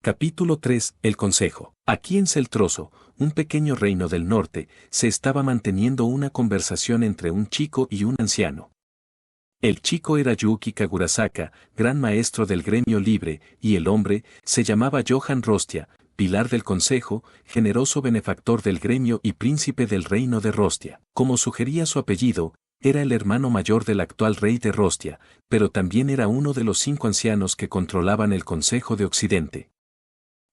Capítulo 3. El Consejo. Aquí en Celtroso, un pequeño reino del norte, se estaba manteniendo una conversación entre un chico y un anciano. El chico era Yuki Kagurasaka, gran maestro del gremio libre, y el hombre se llamaba Johann Rostia, pilar del consejo, generoso benefactor del gremio y príncipe del reino de Rostia. Como sugería su apellido, era el hermano mayor del actual rey de Rostia, pero también era uno de los 5 ancianos que controlaban el Consejo de Occidente.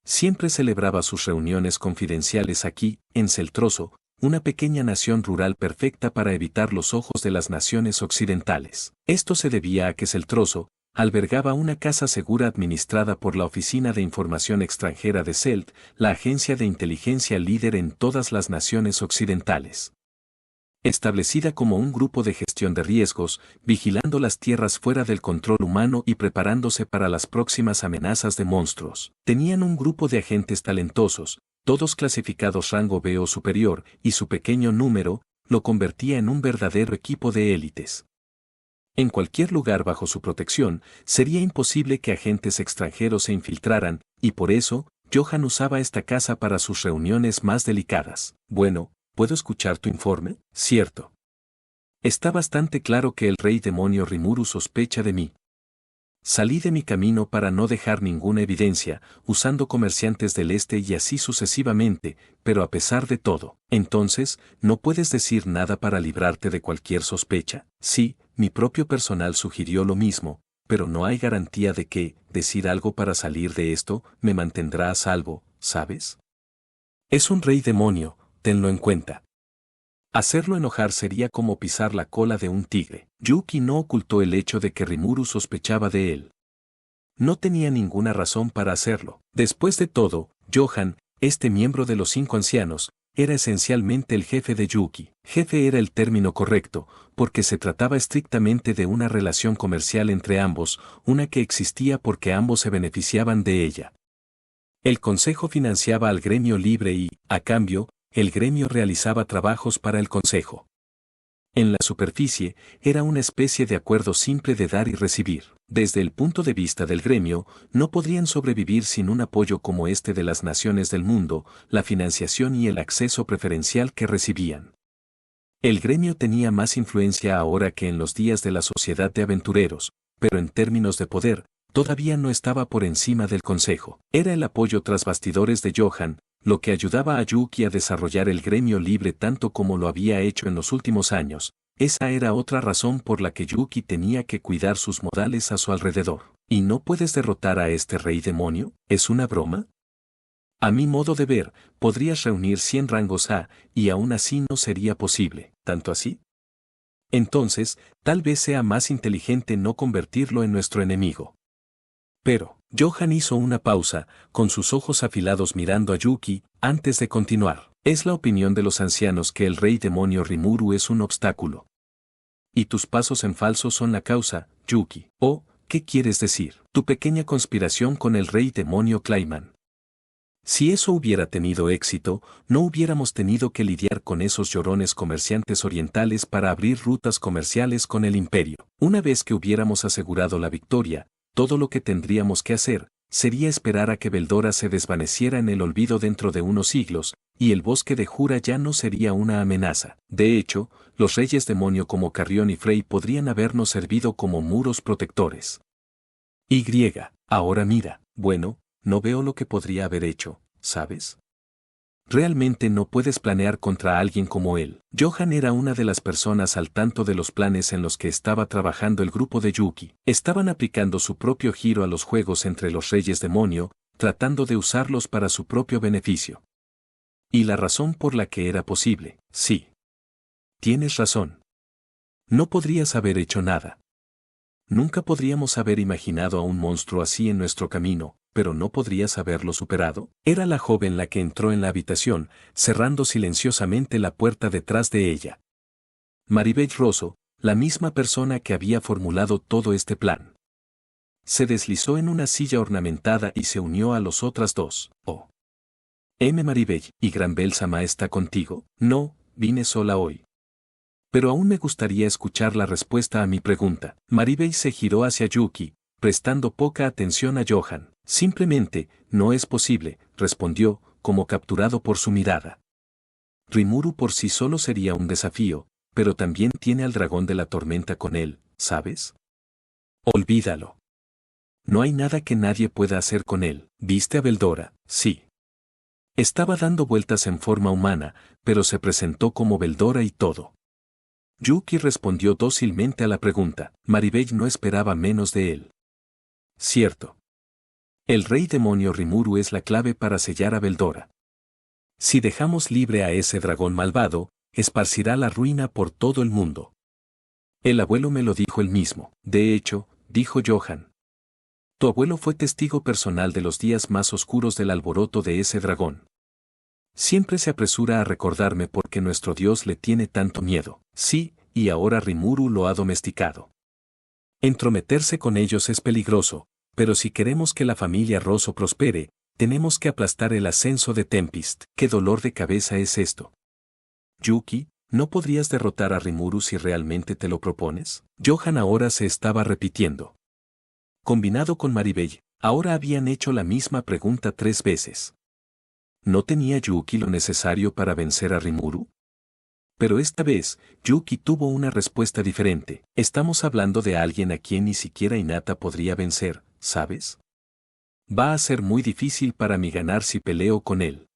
Siempre celebraba sus reuniones confidenciales aquí, en Celtroso, una pequeña nación rural perfecta para evitar los ojos de las naciones occidentales. Esto se debía a que Celtroso albergaba una casa segura administrada por la Oficina de Información Extranjera de Celt, la agencia de inteligencia líder en todas las naciones occidentales. Establecida como un grupo de gestión de riesgos, vigilando las tierras fuera del control humano y preparándose para las próximas amenazas de monstruos. Tenían un grupo de agentes talentosos, todos clasificados rango B o superior, y su pequeño número lo convertía en un verdadero equipo de élites. En cualquier lugar bajo su protección, sería imposible que agentes extranjeros se infiltraran, y por eso, Johann usaba esta casa para sus reuniones más delicadas. Bueno, ¿puedo escuchar tu informe? Cierto. Está bastante claro que el rey demonio Rimuru sospecha de mí. Salí de mi camino para no dejar ninguna evidencia, usando comerciantes del este y así sucesivamente, pero a pesar de todo, entonces, ¿no puedes decir nada para librarte de cualquier sospecha? Sí, mi propio personal sugirió lo mismo, pero no hay garantía de que, decir algo para salir de esto, me mantendrá a salvo, ¿sabes? Es un rey demonio, tenlo en cuenta. Hacerlo enojar sería como pisar la cola de un tigre. Yuki no ocultó el hecho de que Rimuru sospechaba de él. No tenía ninguna razón para hacerlo. Después de todo, Johann, este miembro de los 5 ancianos, era esencialmente el jefe de Yuki. Jefe era el término correcto, porque se trataba estrictamente de una relación comercial entre ambos, una que existía porque ambos se beneficiaban de ella. El consejo financiaba al gremio libre y, a cambio, el gremio realizaba trabajos para el consejo. En la superficie, era una especie de acuerdo simple de dar y recibir. Desde el punto de vista del gremio, no podrían sobrevivir sin un apoyo como este de las naciones del mundo, la financiación y el acceso preferencial que recibían. El gremio tenía más influencia ahora que en los días de la sociedad de aventureros, pero en términos de poder, todavía no estaba por encima del consejo. Era el apoyo tras bastidores de Johann, lo que ayudaba a Yuki a desarrollar el gremio libre tanto como lo había hecho en los últimos años. Esa era otra razón por la que Yuki tenía que cuidar sus modales a su alrededor. ¿Y no puedes derrotar a este rey demonio? ¿Es una broma? A mi modo de ver, podrías reunir 100 rangos A, y aún así no sería posible. ¿Tanto así? Entonces, tal vez sea más inteligente no convertirlo en nuestro enemigo. Pero, Johann hizo una pausa, con sus ojos afilados mirando a Yuki, antes de continuar. Es la opinión de los ancianos que el rey demonio Rimuru es un obstáculo. Y tus pasos en falso son la causa, Yuki. Oh, ¿qué quieres decir? Tu pequeña conspiración con el rey demonio Clayman. Si eso hubiera tenido éxito, no hubiéramos tenido que lidiar con esos llorones comerciantes orientales para abrir rutas comerciales con el imperio. Una vez que hubiéramos asegurado la victoria, todo lo que tendríamos que hacer sería esperar a que Beldora se desvaneciera en el olvido dentro de unos siglos, y el bosque de Jura ya no sería una amenaza. De hecho, los reyes demonio como Carrión y Frey podrían habernos servido como muros protectores. Ahora mira, bueno, no veo lo que podría haber hecho, ¿sabes? Realmente no puedes planear contra alguien como él. Johann era una de las personas al tanto de los planes en los que estaba trabajando el grupo de Yuki. Estaban aplicando su propio giro a los juegos entre los reyes demonio, tratando de usarlos para su propio beneficio. Y la razón por la que era posible, sí. Tienes razón. No podrías haber hecho nada. Nunca podríamos haber imaginado a un monstruo así en nuestro camino, pero no podrías haberlo superado. Era la joven la que entró en la habitación, cerrando silenciosamente la puerta detrás de ella. Maribel Rosso, la misma persona que había formulado todo este plan. Se deslizó en una silla ornamentada y se unió a los otras dos. Oh. Maribel, ¿y Granbel Sama está contigo? No, vine sola hoy. Pero aún me gustaría escuchar la respuesta a mi pregunta. Maribel se giró hacia Yuki, prestando poca atención a Johann. Simplemente, no es posible, respondió, como capturado por su mirada. Rimuru por sí solo sería un desafío, pero también tiene al dragón de la tormenta con él, ¿sabes? Olvídalo. No hay nada que nadie pueda hacer con él. ¿Viste a Veldora? Sí. Estaba dando vueltas en forma humana, pero se presentó como Veldora y todo. Yuki respondió dócilmente a la pregunta. Maribel no esperaba menos de él. Cierto. El rey demonio Rimuru es la clave para sellar a Veldora. Si dejamos libre a ese dragón malvado, esparcirá la ruina por todo el mundo. El abuelo me lo dijo él mismo. De hecho, dijo Johan. Tu abuelo fue testigo personal de los días más oscuros del alboroto de ese dragón. Siempre se apresura a recordarme por qué nuestro Dios le tiene tanto miedo. Sí, y ahora Rimuru lo ha domesticado. Entrometerse con ellos es peligroso, pero si queremos que la familia Rosso prospere, tenemos que aplastar el ascenso de Tempest. ¿Qué dolor de cabeza es esto? Yuki, ¿no podrías derrotar a Rimuru si realmente te lo propones? Johan ahora se estaba repitiendo. Combinado con Maribel, ahora habían hecho la misma pregunta 3 veces. ¿No tenía Yuki lo necesario para vencer a Rimuru? Pero esta vez, Yuki tuvo una respuesta diferente. Estamos hablando de alguien a quien ni siquiera Hinata podría vencer, ¿sabes? Va a ser muy difícil para mí ganar si peleo con él.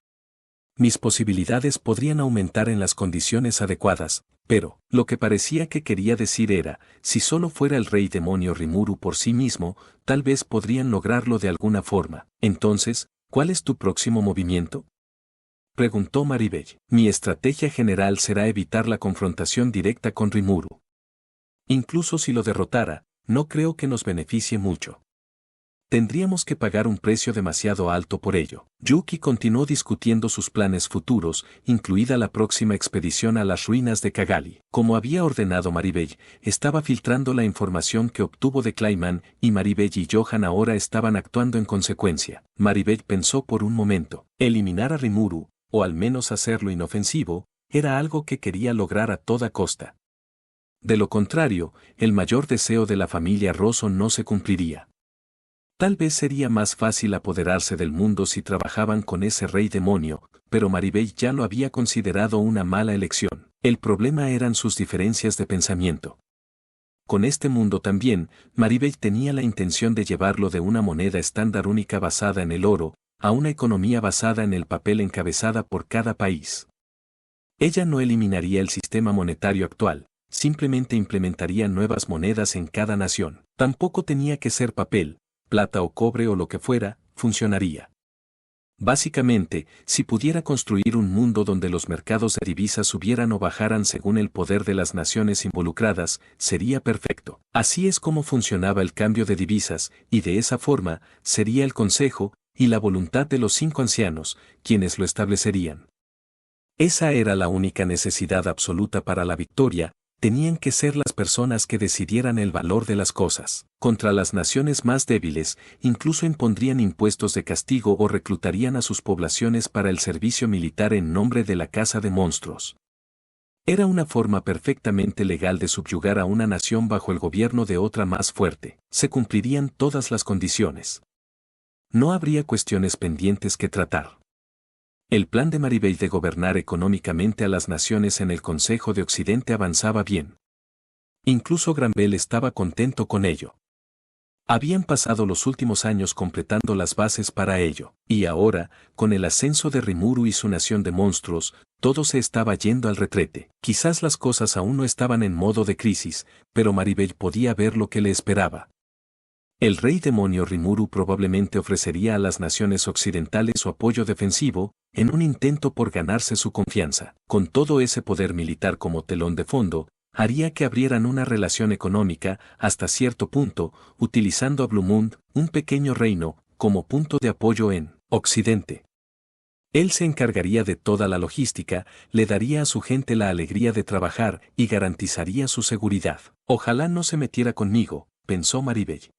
Mis posibilidades podrían aumentar en las condiciones adecuadas, pero, lo que parecía que quería decir era, si solo fuera el rey demonio Rimuru por sí mismo, tal vez podrían lograrlo de alguna forma. Entonces, ¿cuál es tu próximo movimiento? Preguntó Maribel. Mi estrategia general será evitar la confrontación directa con Rimuru. Incluso si lo derrotara, no creo que nos beneficie mucho. Tendríamos que pagar un precio demasiado alto por ello. Yuki continuó discutiendo sus planes futuros, incluida la próxima expedición a las ruinas de Kagali. Como había ordenado Maribel, estaba filtrando la información que obtuvo de Clayman, y Maribel y Johan ahora estaban actuando en consecuencia. Maribel pensó por un momento. Eliminar a Rimuru, o al menos hacerlo inofensivo, era algo que quería lograr a toda costa. De lo contrario, el mayor deseo de la familia Rosso no se cumpliría. Tal vez sería más fácil apoderarse del mundo si trabajaban con ese rey demonio, pero Maribel ya lo había considerado una mala elección. El problema eran sus diferencias de pensamiento. Con este mundo también, Maribel tenía la intención de llevarlo de una moneda estándar única basada en el oro, a una economía basada en el papel encabezada por cada país. Ella no eliminaría el sistema monetario actual, simplemente implementaría nuevas monedas en cada nación. Tampoco tenía que ser papel, plata o cobre o lo que fuera, funcionaría. Básicamente, si pudiera construir un mundo donde los mercados de divisas subieran o bajaran según el poder de las naciones involucradas, sería perfecto. Así es como funcionaba el cambio de divisas, y de esa forma, sería el consejo, y la voluntad de los 5 ancianos, quienes lo establecerían. Esa era la única necesidad absoluta para la victoria. Tenían que ser las personas que decidieran el valor de las cosas. Contra las naciones más débiles, incluso impondrían impuestos de castigo o reclutarían a sus poblaciones para el servicio militar en nombre de la caza de monstruos. Era una forma perfectamente legal de subyugar a una nación bajo el gobierno de otra más fuerte. Se cumplirían todas las condiciones. No habría cuestiones pendientes que tratar. El plan de Maribel de gobernar económicamente a las naciones en el Consejo de Occidente avanzaba bien. Incluso Granbel estaba contento con ello. Habían pasado los últimos años completando las bases para ello, y ahora, con el ascenso de Rimuru y su nación de monstruos, todo se estaba yendo al retrete. Quizás las cosas aún no estaban en modo de crisis, pero Maribel podía ver lo que le esperaba. El rey demonio Rimuru probablemente ofrecería a las naciones occidentales su apoyo defensivo, en un intento por ganarse su confianza. Con todo ese poder militar como telón de fondo, haría que abrieran una relación económica, hasta cierto punto, utilizando a Blumund, un pequeño reino, como punto de apoyo en Occidente. Él se encargaría de toda la logística, le daría a su gente la alegría de trabajar y garantizaría su seguridad. Ojalá no se metiera conmigo, pensó Maribel.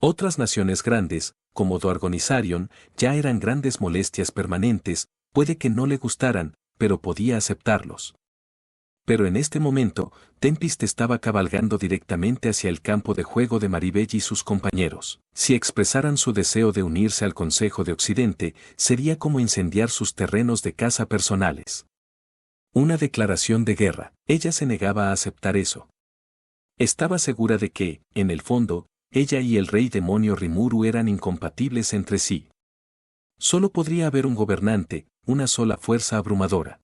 Otras naciones grandes, como Doargonizarion, ya eran grandes molestias permanentes, puede que no le gustaran, pero podía aceptarlos. Pero en este momento, Tempest estaba cabalgando directamente hacia el campo de juego de Maribel y sus compañeros. Si expresaran su deseo de unirse al Consejo de Occidente, sería como incendiar sus terrenos de caza personales. Una declaración de guerra. Ella se negaba a aceptar eso. Estaba segura de que, en el fondo, ella y el rey demonio Rimuru eran incompatibles entre sí. Solo podría haber un gobernante, una sola fuerza abrumadora.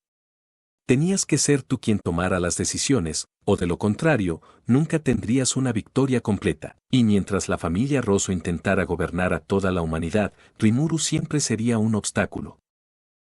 Tenías que ser tú quien tomara las decisiones, o de lo contrario, nunca tendrías una victoria completa. Y mientras la familia Rosso intentara gobernar a toda la humanidad, Rimuru siempre sería un obstáculo.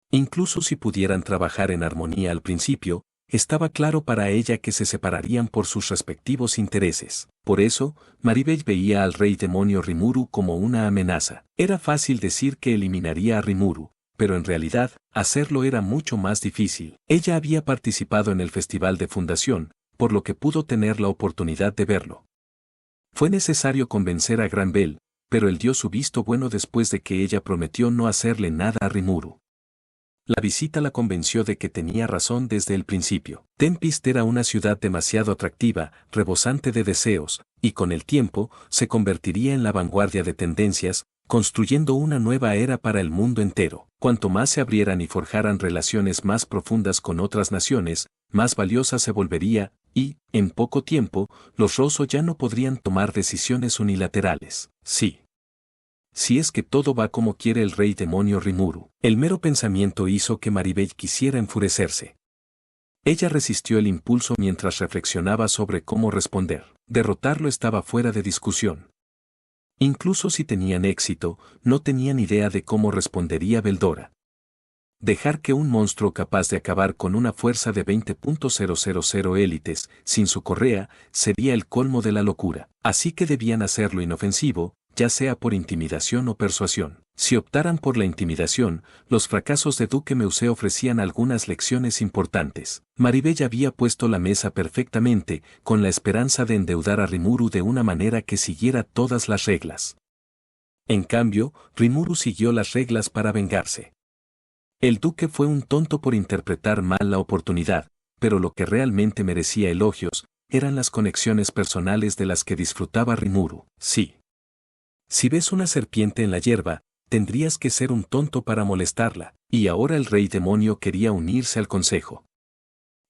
Incluso si pudieran trabajar en armonía al principio, estaba claro para ella que se separarían por sus respectivos intereses. Por eso, Maribel veía al rey demonio Rimuru como una amenaza. Era fácil decir que eliminaría a Rimuru, pero en realidad, hacerlo era mucho más difícil. Ella había participado en el festival de fundación, por lo que pudo tener la oportunidad de verlo. Fue necesario convencer a Granbel, pero él dio su visto bueno después de que ella prometió no hacerle nada a Rimuru. La visita la convenció de que tenía razón desde el principio. Tempest era una ciudad demasiado atractiva, rebosante de deseos, y con el tiempo, se convertiría en la vanguardia de tendencias, construyendo una nueva era para el mundo entero. Cuanto más se abrieran y forjaran relaciones más profundas con otras naciones, más valiosa se volvería, y, en poco tiempo, los Rosso ya no podrían tomar decisiones unilaterales. Sí. Si es que todo va como quiere el rey demonio Rimuru. El mero pensamiento hizo que Maribel quisiera enfurecerse. Ella resistió el impulso mientras reflexionaba sobre cómo responder. Derrotarlo estaba fuera de discusión. Incluso si tenían éxito, no tenían idea de cómo respondería Veldora. Dejar que un monstruo capaz de acabar con una fuerza de 20.000 élites, sin su correa, sería el colmo de la locura. Así que debían hacerlo inofensivo, ya sea por intimidación o persuasión. Si optaran por la intimidación, los fracasos de Duque Meuse ofrecían algunas lecciones importantes. Maribel había puesto la mesa perfectamente, con la esperanza de endeudar a Rimuru de una manera que siguiera todas las reglas. En cambio, Rimuru siguió las reglas para vengarse. El duque fue un tonto por interpretar mal la oportunidad, pero lo que realmente merecía elogios, eran las conexiones personales de las que disfrutaba Rimuru. Sí. Si ves una serpiente en la hierba, tendrías que ser un tonto para molestarla, y ahora el rey demonio quería unirse al consejo.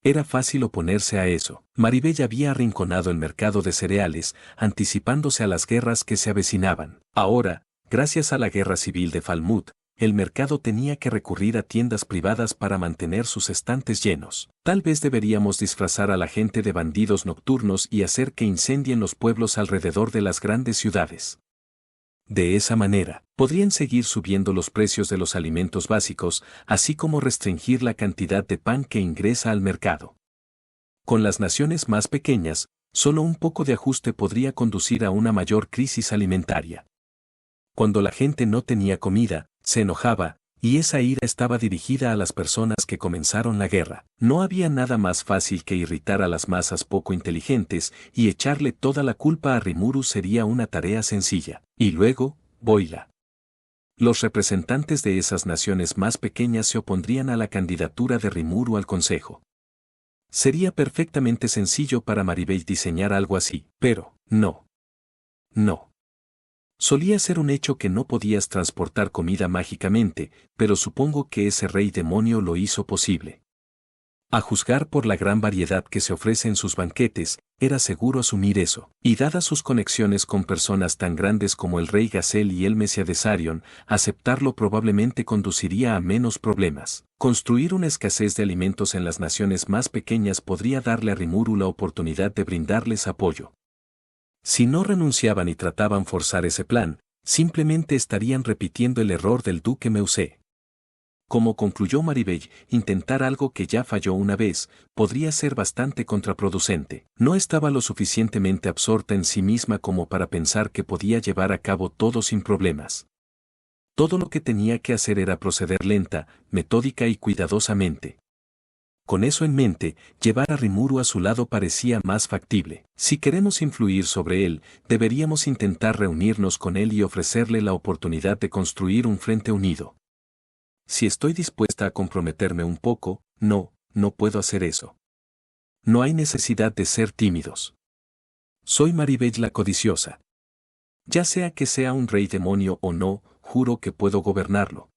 Era fácil oponerse a eso. Maribel había arrinconado el mercado de cereales, anticipándose a las guerras que se avecinaban. Ahora, gracias a la guerra civil de Falmouth, el mercado tenía que recurrir a tiendas privadas para mantener sus estantes llenos. Tal vez deberíamos disfrazar a la gente de bandidos nocturnos y hacer que incendien los pueblos alrededor de las grandes ciudades. De esa manera, podrían seguir subiendo los precios de los alimentos básicos, así como restringir la cantidad de pan que ingresa al mercado. Con las naciones más pequeñas, solo un poco de ajuste podría conducir a una mayor crisis alimentaria. Cuando la gente no tenía comida, se enojaba, y esa ira estaba dirigida a las personas que comenzaron la guerra. No había nada más fácil que irritar a las masas poco inteligentes, y echarle toda la culpa a Rimuru sería una tarea sencilla. Y luego, Boila. Los representantes de esas naciones más pequeñas se opondrían a la candidatura de Rimuru al consejo. Sería perfectamente sencillo para Maribel diseñar algo así, pero, no. No. Solía ser un hecho que no podías transportar comida mágicamente, pero supongo que ese rey demonio lo hizo posible. A juzgar por la gran variedad que se ofrece en sus banquetes, era seguro asumir eso. Y dadas sus conexiones con personas tan grandes como el rey Gazelle y el Mesías de Sarion, aceptarlo probablemente conduciría a menos problemas. Construir una escasez de alimentos en las naciones más pequeñas podría darle a Rimuru la oportunidad de brindarles apoyo. Si no renunciaban y trataban forzar ese plan, simplemente estarían repitiendo el error del duque Meuse. Como concluyó Maribel, intentar algo que ya falló una vez, podría ser bastante contraproducente. No estaba lo suficientemente absorta en sí misma como para pensar que podía llevar a cabo todo sin problemas. Todo lo que tenía que hacer era proceder lenta, metódica y cuidadosamente. Con eso en mente, llevar a Rimuru a su lado parecía más factible. Si queremos influir sobre él, deberíamos intentar reunirnos con él y ofrecerle la oportunidad de construir un frente unido. Si estoy dispuesta a comprometerme un poco, no puedo hacer eso. No hay necesidad de ser tímidos. Soy Maribel la codiciosa. Ya sea que sea un rey demonio o no, juro que puedo gobernarlo.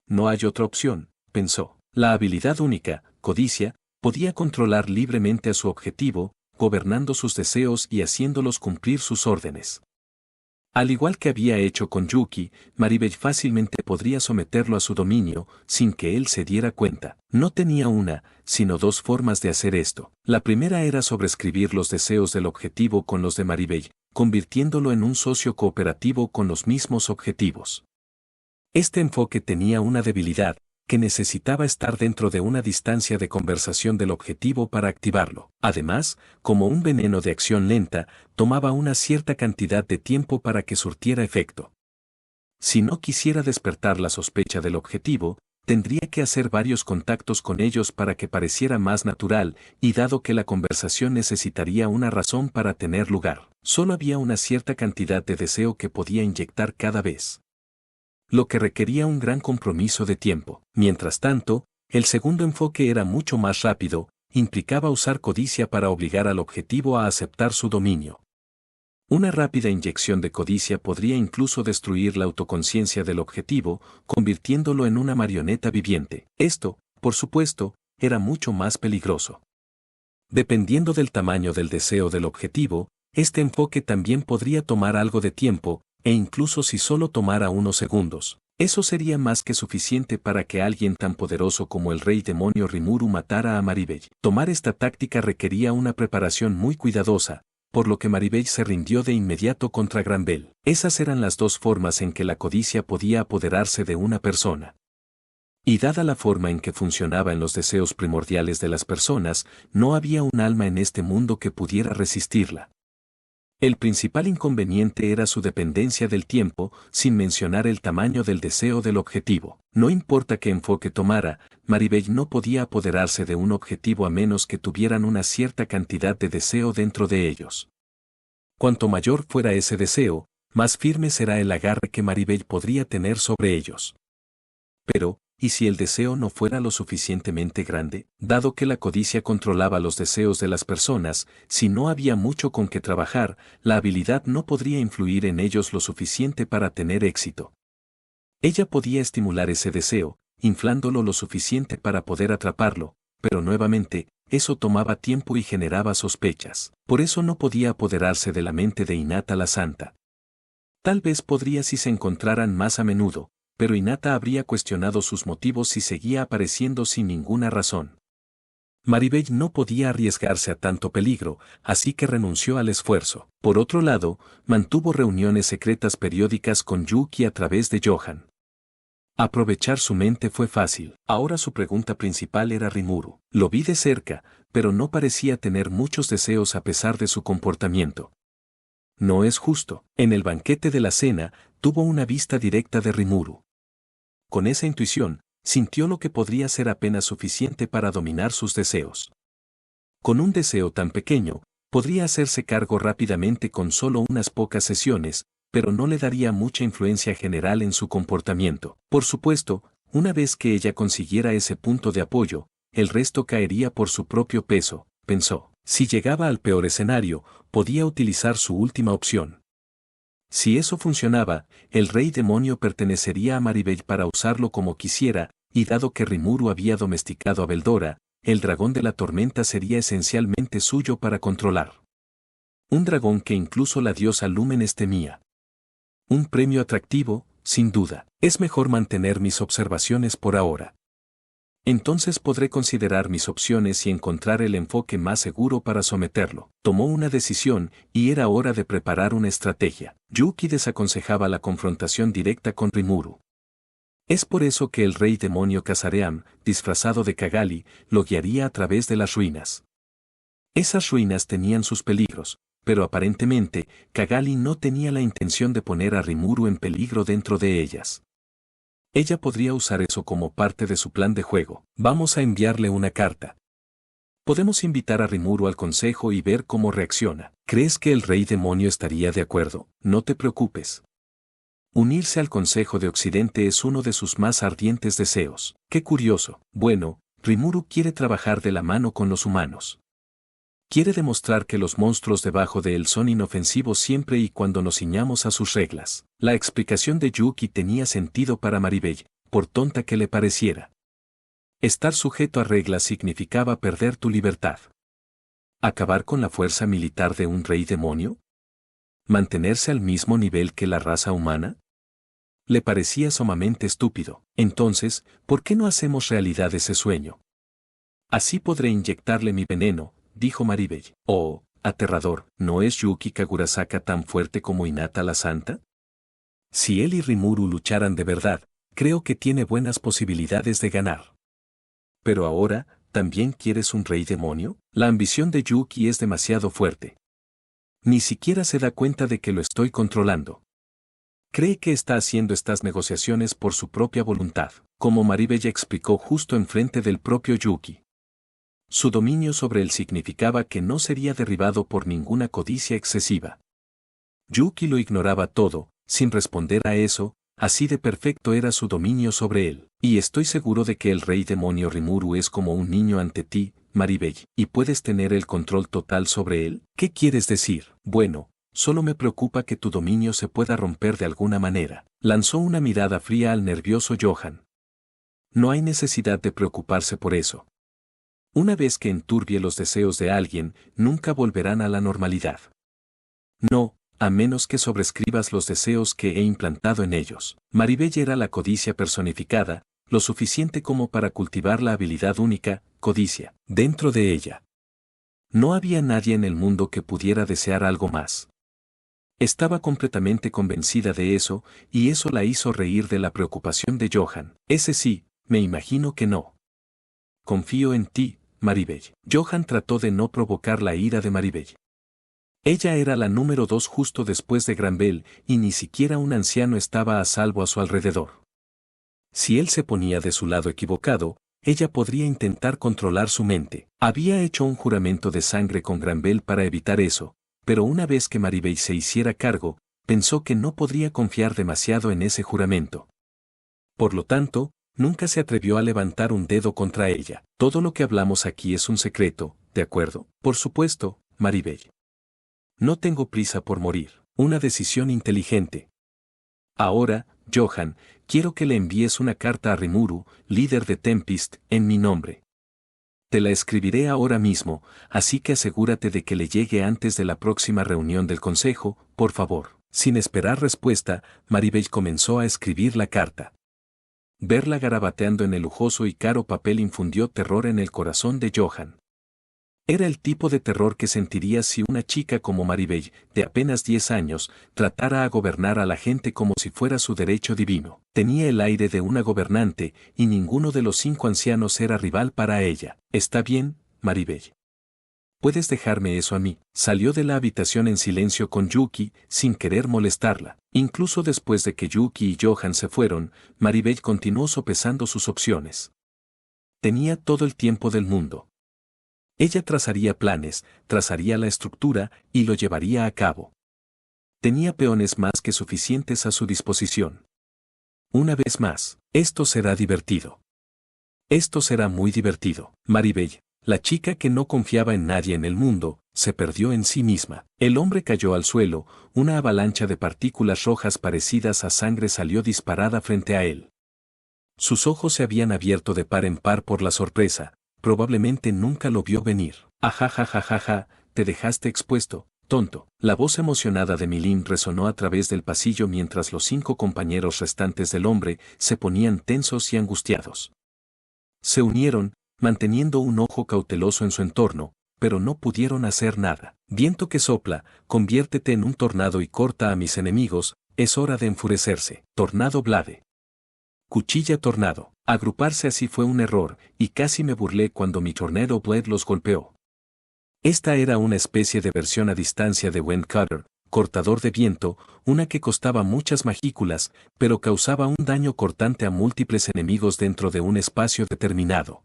No hay otra opción, pensó. La habilidad única, codicia, podía controlar libremente a su objetivo, gobernando sus deseos y haciéndolos cumplir sus órdenes. Al igual que había hecho con Yuki, Maribel fácilmente podría someterlo a su dominio, sin que él se diera cuenta. No tenía una, sino dos formas de hacer esto. La primera era sobreescribir los deseos del objetivo con los de Maribel, convirtiéndolo en un socio cooperativo con los mismos objetivos. Este enfoque tenía una debilidad, que necesitaba estar dentro de una distancia de conversación del objetivo para activarlo. Además, como un veneno de acción lenta, tomaba una cierta cantidad de tiempo para que surtiera efecto. Si no quisiera despertar la sospecha del objetivo, tendría que hacer varios contactos con ellos para que pareciera más natural, y dado que la conversación necesitaría una razón para tener lugar, solo había una cierta cantidad de deseo que podía inyectar cada vez, lo que requería un gran compromiso de tiempo. Mientras tanto, el segundo enfoque era mucho más rápido, implicaba usar codicia para obligar al objetivo a aceptar su dominio. Una rápida inyección de codicia podría incluso destruir la autoconciencia del objetivo, convirtiéndolo en una marioneta viviente. Esto, por supuesto, era mucho más peligroso. Dependiendo del tamaño del deseo del objetivo, este enfoque también podría tomar algo de tiempo, e incluso si solo tomara unos segundos, eso sería más que suficiente para que alguien tan poderoso como el rey demonio Rimuru matara a Maribel. Tomar esta táctica requería una preparación muy cuidadosa, por lo que Maribel se rindió de inmediato contra Granbel. Esas eran las dos formas en que la codicia podía apoderarse de una persona. Y dada la forma en que funcionaba en los deseos primordiales de las personas, no había un alma en este mundo que pudiera resistirla. El principal inconveniente era su dependencia del tiempo, sin mencionar el tamaño del deseo del objetivo. No importa qué enfoque tomara, Maribel no podía apoderarse de un objetivo a menos que tuvieran una cierta cantidad de deseo dentro de ellos. Cuanto mayor fuera ese deseo, más firme será el agarre que Maribel podría tener sobre ellos. Pero, ¿y si el deseo no fuera lo suficientemente grande? Dado que la codicia controlaba los deseos de las personas, si no había mucho con que trabajar, la habilidad no podría influir en ellos lo suficiente para tener éxito. Ella podía estimular ese deseo, inflándolo lo suficiente para poder atraparlo, pero nuevamente, eso tomaba tiempo y generaba sospechas. Por eso no podía apoderarse de la mente de Hinata la Santa. Tal vez podría si se encontraran más a menudo, pero Hinata habría cuestionado sus motivos si seguía apareciendo sin ninguna razón. Maribel no podía arriesgarse a tanto peligro, así que renunció al esfuerzo. Por otro lado, mantuvo reuniones secretas periódicas con Yuki a través de Johan. Aprovechar su mente fue fácil. Ahora su pregunta principal era Rimuru. Lo vi de cerca, pero no parecía tener muchos deseos a pesar de su comportamiento. No es justo. En el banquete de la cena, tuvo una vista directa de Rimuru. Con esa intuición, sintió lo que podría ser apenas suficiente para dominar sus deseos. Con un deseo tan pequeño, podría hacerse cargo rápidamente con solo unas pocas sesiones, pero no le daría mucha influencia general en su comportamiento. Por supuesto, una vez que ella consiguiera ese punto de apoyo, el resto caería por su propio peso, pensó. Si llegaba al peor escenario, podía utilizar su última opción. Si eso funcionaba, el rey demonio pertenecería a Maribel para usarlo como quisiera, y dado que Rimuru había domesticado a Beldora, el dragón de la tormenta sería esencialmente suyo para controlar. Un dragón que incluso la diosa Lúmenes temía. Un premio atractivo, sin duda. Es mejor mantener mis observaciones por ahora. Entonces podré considerar mis opciones y encontrar el enfoque más seguro para someterlo. Tomó una decisión, y era hora de preparar una estrategia. Yuki desaconsejaba la confrontación directa con Rimuru. Es por eso que el rey demonio Kazaream, disfrazado de Cagali, lo guiaría a través de las ruinas. Esas ruinas tenían sus peligros, pero aparentemente, Cagali no tenía la intención de poner a Rimuru en peligro dentro de ellas. Ella podría usar eso como parte de su plan de juego. Vamos a enviarle una carta. Podemos invitar a Rimuru al consejo y ver cómo reacciona. ¿Crees que el rey demonio estaría de acuerdo? No te preocupes. Unirse al Consejo de Occidente es uno de sus más ardientes deseos. Qué curioso. Bueno, Rimuru quiere trabajar de la mano con los humanos. Quiere demostrar que los monstruos debajo de él son inofensivos siempre y cuando nos ciñamos a sus reglas. La explicación de Yuki tenía sentido para Maribel, por tonta que le pareciera. Estar sujeto a reglas significaba perder tu libertad. ¿Acabar con la fuerza militar de un rey demonio? ¿Mantenerse al mismo nivel que la raza humana? Le parecía sumamente estúpido. Entonces, ¿por qué no hacemos realidad ese sueño? Así podré inyectarle mi veneno, dijo Maribel. Oh, aterrador, ¿no es Yuki Kagurasaka tan fuerte como Hinata la Santa? Si él y Rimuru lucharan de verdad, creo que tiene buenas posibilidades de ganar. Pero ahora, ¿también quieres un rey demonio? La ambición de Yuki es demasiado fuerte. Ni siquiera se da cuenta de que lo estoy controlando. Cree que está haciendo estas negociaciones por su propia voluntad, como Maribel explicó justo enfrente del propio Yuki. Su dominio sobre él significaba que no sería derribado por ninguna codicia excesiva. Yuki lo ignoraba todo, sin responder a eso, así de perfecto era su dominio sobre él. Y estoy seguro de que el rey demonio Rimuru es como un niño ante ti, Maribel, y puedes tener el control total sobre él. ¿Qué quieres decir? Bueno, solo me preocupa que tu dominio se pueda romper de alguna manera. Lanzó una mirada fría al nervioso Johan. No hay necesidad de preocuparse por eso. Una vez que enturbie los deseos de alguien, nunca volverán a la normalidad. No, a menos que sobrescribas los deseos que he implantado en ellos. Maribel era la codicia personificada, lo suficiente como para cultivar la habilidad única, codicia, dentro de ella. No había nadie en el mundo que pudiera desear algo más. Estaba completamente convencida de eso, y eso la hizo reír de la preocupación de Johan. Ese sí, me imagino que no. Confío en ti, Maribel. Johan trató de no provocar la ira de Maribel. Ella era la número 2 justo después de Granbel, y ni siquiera un anciano estaba a salvo a su alrededor. Si él se ponía de su lado equivocado, ella podría intentar controlar su mente. Había hecho un juramento de sangre con Granbel para evitar eso, pero una vez que Maribel se hiciera cargo, pensó que no podría confiar demasiado en ese juramento. Por lo tanto, nunca se atrevió a levantar un dedo contra ella. Todo lo que hablamos aquí es un secreto, ¿de acuerdo? Por supuesto, Maribel. No tengo prisa por morir. Una decisión inteligente. Ahora, Johan, quiero que le envíes una carta a Rimuru, líder de Tempest, en mi nombre. Te la escribiré ahora mismo, así que asegúrate de que le llegue antes de la próxima reunión del consejo, por favor. Sin esperar respuesta, Maribel comenzó a escribir la carta. Verla garabateando en el lujoso y caro papel infundió terror en el corazón de Johan. Era el tipo de terror que sentiría si una chica como Maribel, de apenas 10 años, tratara a gobernar a la gente como si fuera su derecho divino. Tenía el aire de una gobernante, y ninguno de los 5 ancianos era rival para ella. Está bien, Maribel. Puedes dejarme eso a mí. Salió de la habitación en silencio con Yuki, sin querer molestarla. Incluso después de que Yuki y Johan se fueron, Maribel continuó sopesando sus opciones. Tenía todo el tiempo del mundo. Ella trazaría planes, trazaría la estructura y lo llevaría a cabo. Tenía peones más que suficientes a su disposición. Una vez más, esto será divertido. Esto será muy divertido. Maribel, la chica que no confiaba en nadie en el mundo, se perdió en sí misma. El hombre cayó al suelo, una avalancha de partículas rojas parecidas a sangre salió disparada frente a él. Sus ojos se habían abierto de par en par por la sorpresa. Probablemente nunca lo vio venir. Ajajajajaja, te dejaste expuesto, tonto. La voz emocionada de Milin resonó a través del pasillo mientras los 5 compañeros restantes del hombre se ponían tensos y angustiados. Se unieron, manteniendo un ojo cauteloso en su entorno, pero no pudieron hacer nada. Viento que sopla, conviértete en un tornado y corta a mis enemigos, es hora de enfurecerse. Tornado Blade. Cuchilla Tornado. Agruparse así fue un error, y casi me burlé cuando mi Tornado Blade los golpeó. Esta era una especie de versión a distancia de Wind Cutter, cortador de viento, una que costaba muchas magículas, pero causaba un daño cortante a múltiples enemigos dentro de un espacio determinado.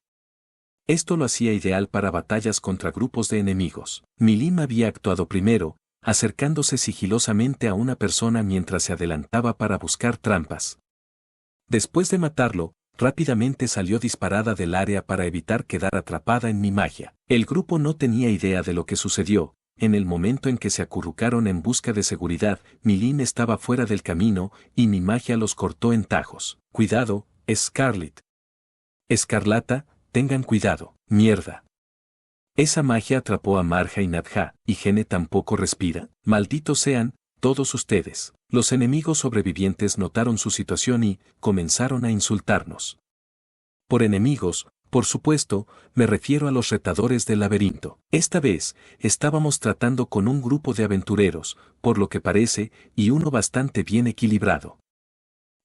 Esto lo hacía ideal para batallas contra grupos de enemigos. Milim había actuado primero, acercándose sigilosamente a una persona mientras se adelantaba para buscar trampas. Después de matarlo, rápidamente salió disparada del área para evitar quedar atrapada en mi magia. El grupo no tenía idea de lo que sucedió. En el momento en que se acurrucaron en busca de seguridad, Milin estaba fuera del camino y mi magia los cortó en tajos. Cuidado, Scarlet. Escarlata, tengan cuidado. Mierda. Esa magia atrapó a Marja y Nadja, y Gene tampoco respira. Malditos sean, todos ustedes. Los enemigos sobrevivientes notaron su situación y comenzaron a insultarnos. Por enemigos, por supuesto, me refiero a los retadores del laberinto. Esta vez, estábamos tratando con un grupo de aventureros, por lo que parece, y uno bastante bien equilibrado.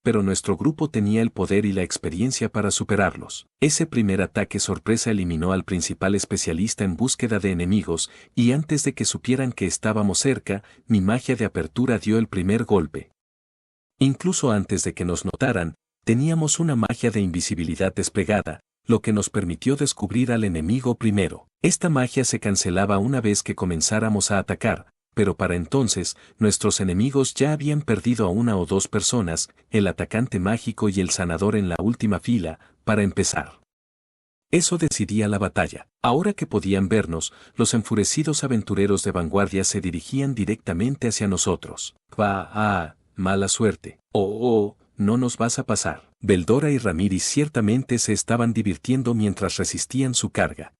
Pero nuestro grupo tenía el poder y la experiencia para superarlos. Ese primer ataque sorpresa eliminó al principal especialista en búsqueda de enemigos, y antes de que supieran que estábamos cerca, mi magia de apertura dio el primer golpe. Incluso antes de que nos notaran, teníamos una magia de invisibilidad desplegada, lo que nos permitió descubrir al enemigo primero. Esta magia se cancelaba una vez que comenzáramos a atacar, pero para entonces, nuestros enemigos ya habían perdido a una o dos personas, el atacante mágico y el sanador en la última fila, para empezar. Eso decidía la batalla. Ahora que podían vernos, los enfurecidos aventureros de vanguardia se dirigían directamente hacia nosotros. Mala suerte. No nos vas a pasar. Beldora y Ramírez ciertamente se estaban divirtiendo mientras resistían su carga.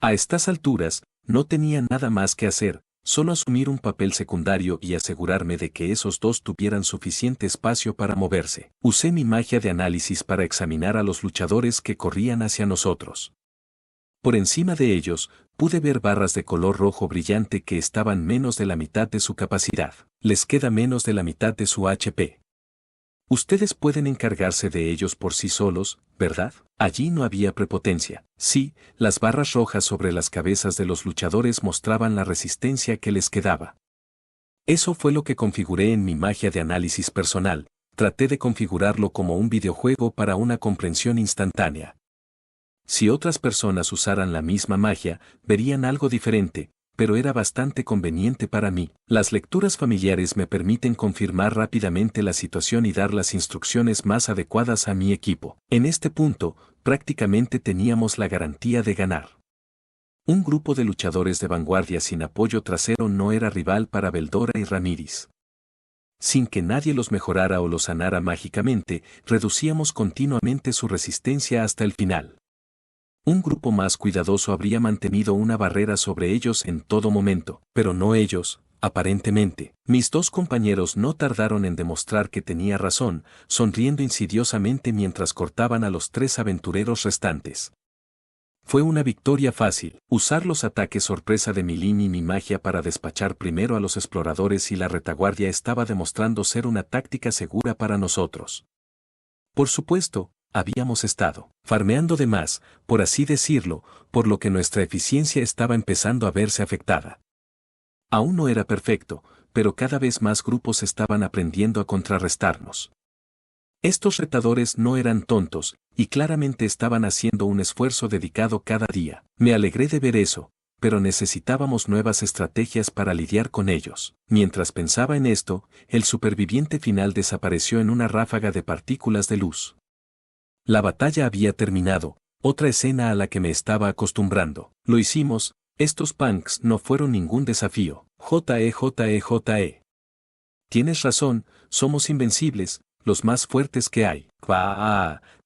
A estas alturas, no tenía nada más que hacer, solo asumir un papel secundario y asegurarme de que esos dos tuvieran suficiente espacio para moverse. Usé mi magia de análisis para examinar a los luchadores que corrían hacia nosotros. Por encima de ellos, pude ver barras de color rojo brillante que estaban menos de la mitad de su capacidad. Les queda menos de la mitad de su HP. Ustedes pueden encargarse de ellos por sí solos, ¿verdad? Allí no había prepotencia. Sí, las barras rojas sobre las cabezas de los luchadores mostraban la resistencia que les quedaba. Eso fue lo que configuré en mi magia de análisis personal. Traté de configurarlo como un videojuego para una comprensión instantánea. Si otras personas usaran la misma magia, verían algo diferente, pero era bastante conveniente para mí. Las lecturas familiares me permiten confirmar rápidamente la situación y dar las instrucciones más adecuadas a mi equipo. En este punto, prácticamente teníamos la garantía de ganar. Un grupo de luchadores de vanguardia sin apoyo trasero no era rival para Beldora y Ramírez. Sin que nadie los mejorara o los sanara mágicamente, reducíamos continuamente su resistencia hasta el final. Un grupo más cuidadoso habría mantenido una barrera sobre ellos en todo momento, pero no ellos, aparentemente. Mis dos compañeros no tardaron en demostrar que tenía razón, sonriendo insidiosamente mientras cortaban a los tres aventureros restantes. Fue una victoria fácil, usar los ataques sorpresa de Milin y mi magia para despachar primero a los exploradores y la retaguardia estaba demostrando ser una táctica segura para nosotros. Por supuesto, habíamos estado farmeando de más, por así decirlo, por lo que nuestra eficiencia estaba empezando a verse afectada. Aún no era perfecto, pero cada vez más grupos estaban aprendiendo a contrarrestarnos. Estos retadores no eran tontos, y claramente estaban haciendo un esfuerzo dedicado cada día. Me alegré de ver eso, pero necesitábamos nuevas estrategias para lidiar con ellos. Mientras pensaba en esto, el superviviente final desapareció en una ráfaga de partículas de luz. La batalla había terminado, otra escena a la que me estaba acostumbrando. Lo hicimos, estos punks no fueron ningún desafío. J.E. Tienes razón, somos invencibles, los más fuertes que hay.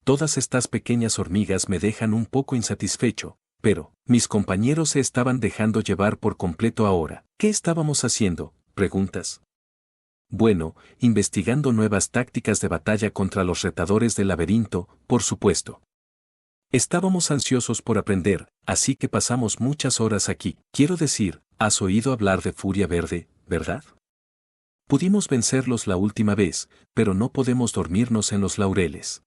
Todas estas pequeñas hormigas me dejan un poco insatisfecho, pero mis compañeros se estaban dejando llevar por completo ahora. ¿Qué estábamos haciendo? ¿Preguntas? Bueno, investigando nuevas tácticas de batalla contra los retadores del laberinto, por supuesto. Estábamos ansiosos por aprender, así que pasamos muchas horas aquí. Quiero decir, has oído hablar de Furia Verde, ¿verdad? Pudimos vencerlos la última vez, pero no podemos dormirnos en los laureles.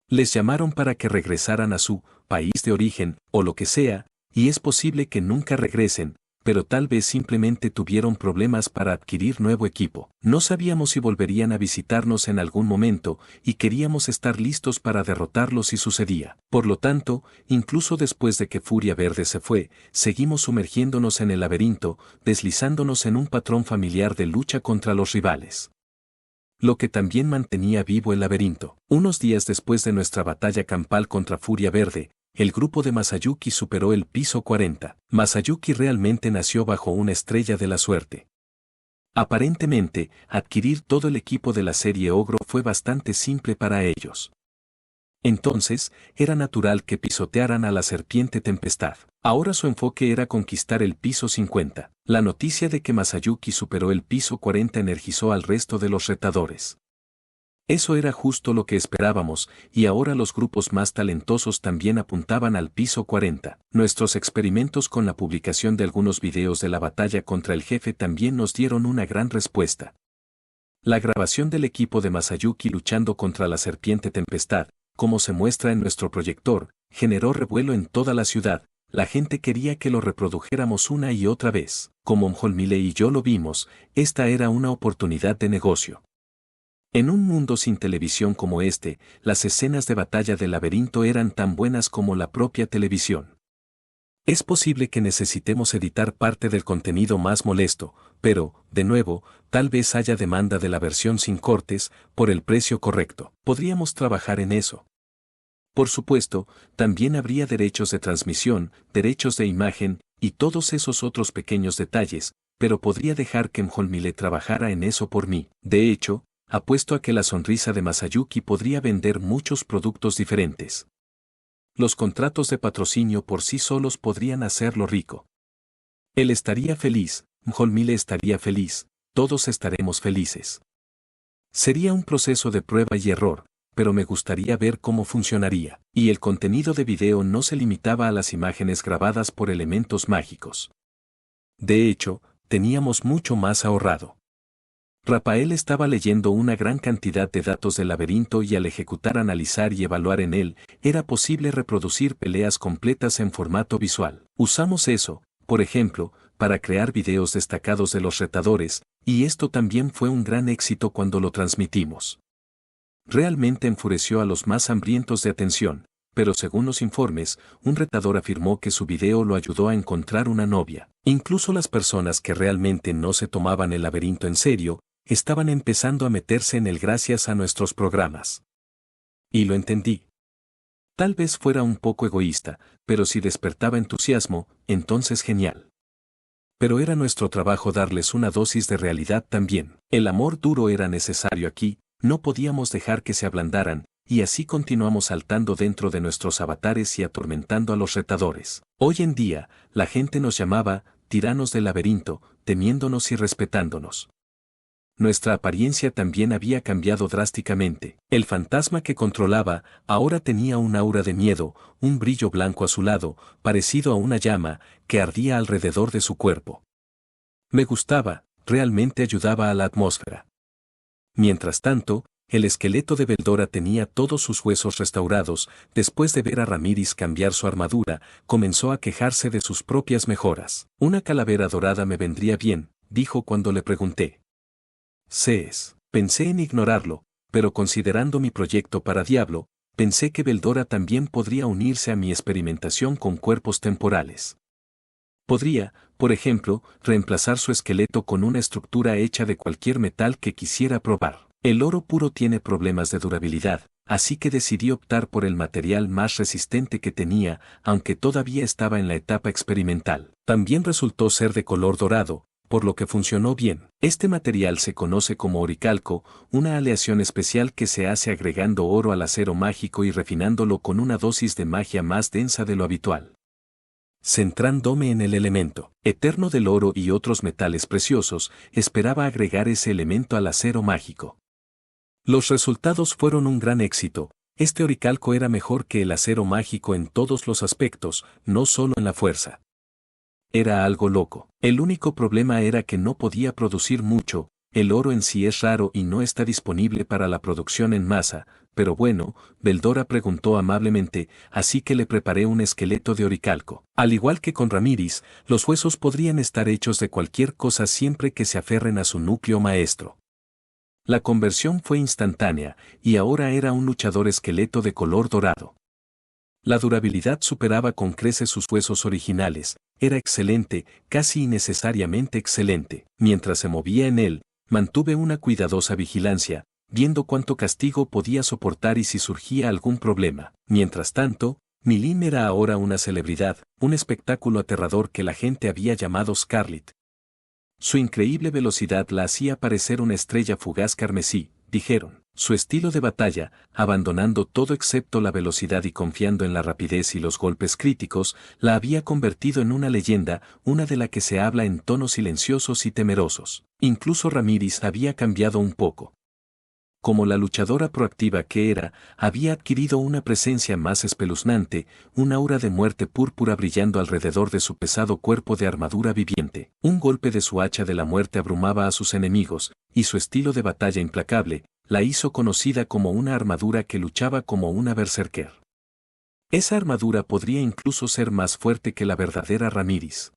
Les llamaron para que regresaran a su país de origen, o lo que sea, y es posible que nunca regresen, pero tal vez simplemente tuvieron problemas para adquirir nuevo equipo. No sabíamos si volverían a visitarnos en algún momento, y queríamos estar listos para derrotarlos si sucedía. Por lo tanto, incluso después de que Furia Verde se fue, seguimos sumergiéndonos en el laberinto, deslizándonos en un patrón familiar de lucha contra los rivales. lo que también mantenía vivo el laberinto. Unos días después de nuestra batalla campal contra Furia Verde, el grupo de Masayuki superó el piso 40. Masayuki realmente nació bajo una estrella de la suerte. Aparentemente, adquirir todo el equipo de la serie Ogro fue bastante simple para ellos. Entonces, era natural que pisotearan a la serpiente Tempestad. Ahora su enfoque era conquistar el piso 50. La noticia de que Masayuki superó el piso 40 energizó al resto de los retadores. Eso era justo lo que esperábamos, y ahora los grupos más talentosos también apuntaban al piso 40. Nuestros experimentos con la publicación de algunos videos de la batalla contra el jefe también nos dieron una gran respuesta. La grabación del equipo de Masayuki luchando contra la serpiente Tempestad, como se muestra en nuestro proyector, generó revuelo en toda la ciudad. La gente quería que lo reprodujéramos una y otra vez. Como Mjolnir y yo lo vimos, esta era una oportunidad de negocio. En un mundo sin televisión como este, las escenas de batalla del laberinto eran tan buenas como la propia televisión. Es posible que necesitemos editar parte del contenido más molesto, pero, de nuevo, tal vez haya demanda de la versión sin cortes, por el precio correcto. Podríamos trabajar en eso. Por supuesto, también habría derechos de transmisión, derechos de imagen, y todos esos otros pequeños detalles, pero podría dejar que Mjolnir trabajara en eso por mí. De hecho, apuesto a que la sonrisa de Masayuki podría vender muchos productos diferentes. Los contratos de patrocinio por sí solos podrían hacerlo rico. Él estaría feliz, Mjolnir estaría feliz, todos estaremos felices. Sería un proceso de prueba y error, pero me gustaría ver cómo funcionaría. Y el contenido de video no se limitaba a las imágenes grabadas por elementos mágicos. De hecho, teníamos mucho más ahorrado. Rafael estaba leyendo una gran cantidad de datos del laberinto y al ejecutar, analizar y evaluar en él, era posible reproducir peleas completas en formato visual. Usamos eso, por ejemplo, para crear videos destacados de los retadores, y esto también fue un gran éxito cuando lo transmitimos. Realmente enfureció a los más hambrientos de atención, pero según los informes, un retador afirmó que su video lo ayudó a encontrar una novia. Incluso las personas que realmente no se tomaban el laberinto en serio, estaban empezando a meterse en él gracias a nuestros programas. Y lo entendí. Tal vez fuera un poco egoísta, pero si despertaba entusiasmo, entonces genial. Pero era nuestro trabajo darles una dosis de realidad también. El amor duro era necesario aquí, no podíamos dejar que se ablandaran, y así continuamos saltando dentro de nuestros avatares y atormentando a los retadores. Hoy en día, la gente nos llamaba tiranos del laberinto, temiéndonos y respetándonos. Nuestra apariencia también había cambiado drásticamente. El fantasma que controlaba ahora tenía un aura de miedo, un brillo blanco azulado, parecido a una llama, que ardía alrededor de su cuerpo. Me gustaba, realmente ayudaba a la atmósfera. Mientras tanto, el esqueleto de Veldora tenía todos sus huesos restaurados. Después de ver a Ramírez cambiar su armadura, comenzó a quejarse de sus propias mejoras. Una calavera dorada me vendría bien, dijo cuando le pregunté. Pensé en ignorarlo, pero considerando mi proyecto para Diablo, pensé que Veldora también podría unirse a mi experimentación con cuerpos temporales. Podría, por ejemplo, reemplazar su esqueleto con una estructura hecha de cualquier metal que quisiera probar. El oro puro tiene problemas de durabilidad, así que decidí optar por el material más resistente que tenía, aunque todavía estaba en la etapa experimental. También resultó ser de color dorado, por lo que funcionó bien. Este material se conoce como oricalco, una aleación especial que se hace agregando oro al acero mágico y refinándolo con una dosis de magia más densa de lo habitual. Centrándome en el elemento eterno del oro y otros metales preciosos, esperaba agregar ese elemento al acero mágico. Los resultados fueron un gran éxito. Este oricalco era mejor que el acero mágico en todos los aspectos, no solo en la fuerza. Era algo loco. El único problema era que no podía producir mucho. El oro en sí es raro y no está disponible para la producción en masa, pero bueno, Veldora preguntó amablemente, así que le preparé un esqueleto de oricalco. Al igual que con Ramírez, los huesos podrían estar hechos de cualquier cosa siempre que se aferren a su núcleo maestro. La conversión fue instantánea, y ahora era un luchador esqueleto de color dorado. La durabilidad superaba con creces sus huesos originales, era excelente, casi innecesariamente excelente. Mientras se movía en él, mantuve una cuidadosa vigilancia, viendo cuánto castigo podía soportar y si surgía algún problema. Mientras tanto, Milim era ahora una celebridad, un espectáculo aterrador que la gente había llamado Scarlet. Su increíble velocidad la hacía parecer una estrella fugaz carmesí, dijeron. Su estilo de batalla, abandonando todo excepto la velocidad y confiando en la rapidez y los golpes críticos, la había convertido en una leyenda, una de la que se habla en tonos silenciosos y temerosos. Incluso Ramírez había cambiado un poco. Como la luchadora proactiva que era, había adquirido una presencia más espeluznante, un aura de muerte púrpura brillando alrededor de su pesado cuerpo de armadura viviente. Un golpe de su hacha de la muerte abrumaba a sus enemigos, y su estilo de batalla implacable, la hizo conocida como una armadura que luchaba como una berserker. Esa armadura podría incluso ser más fuerte que la verdadera Ramírez.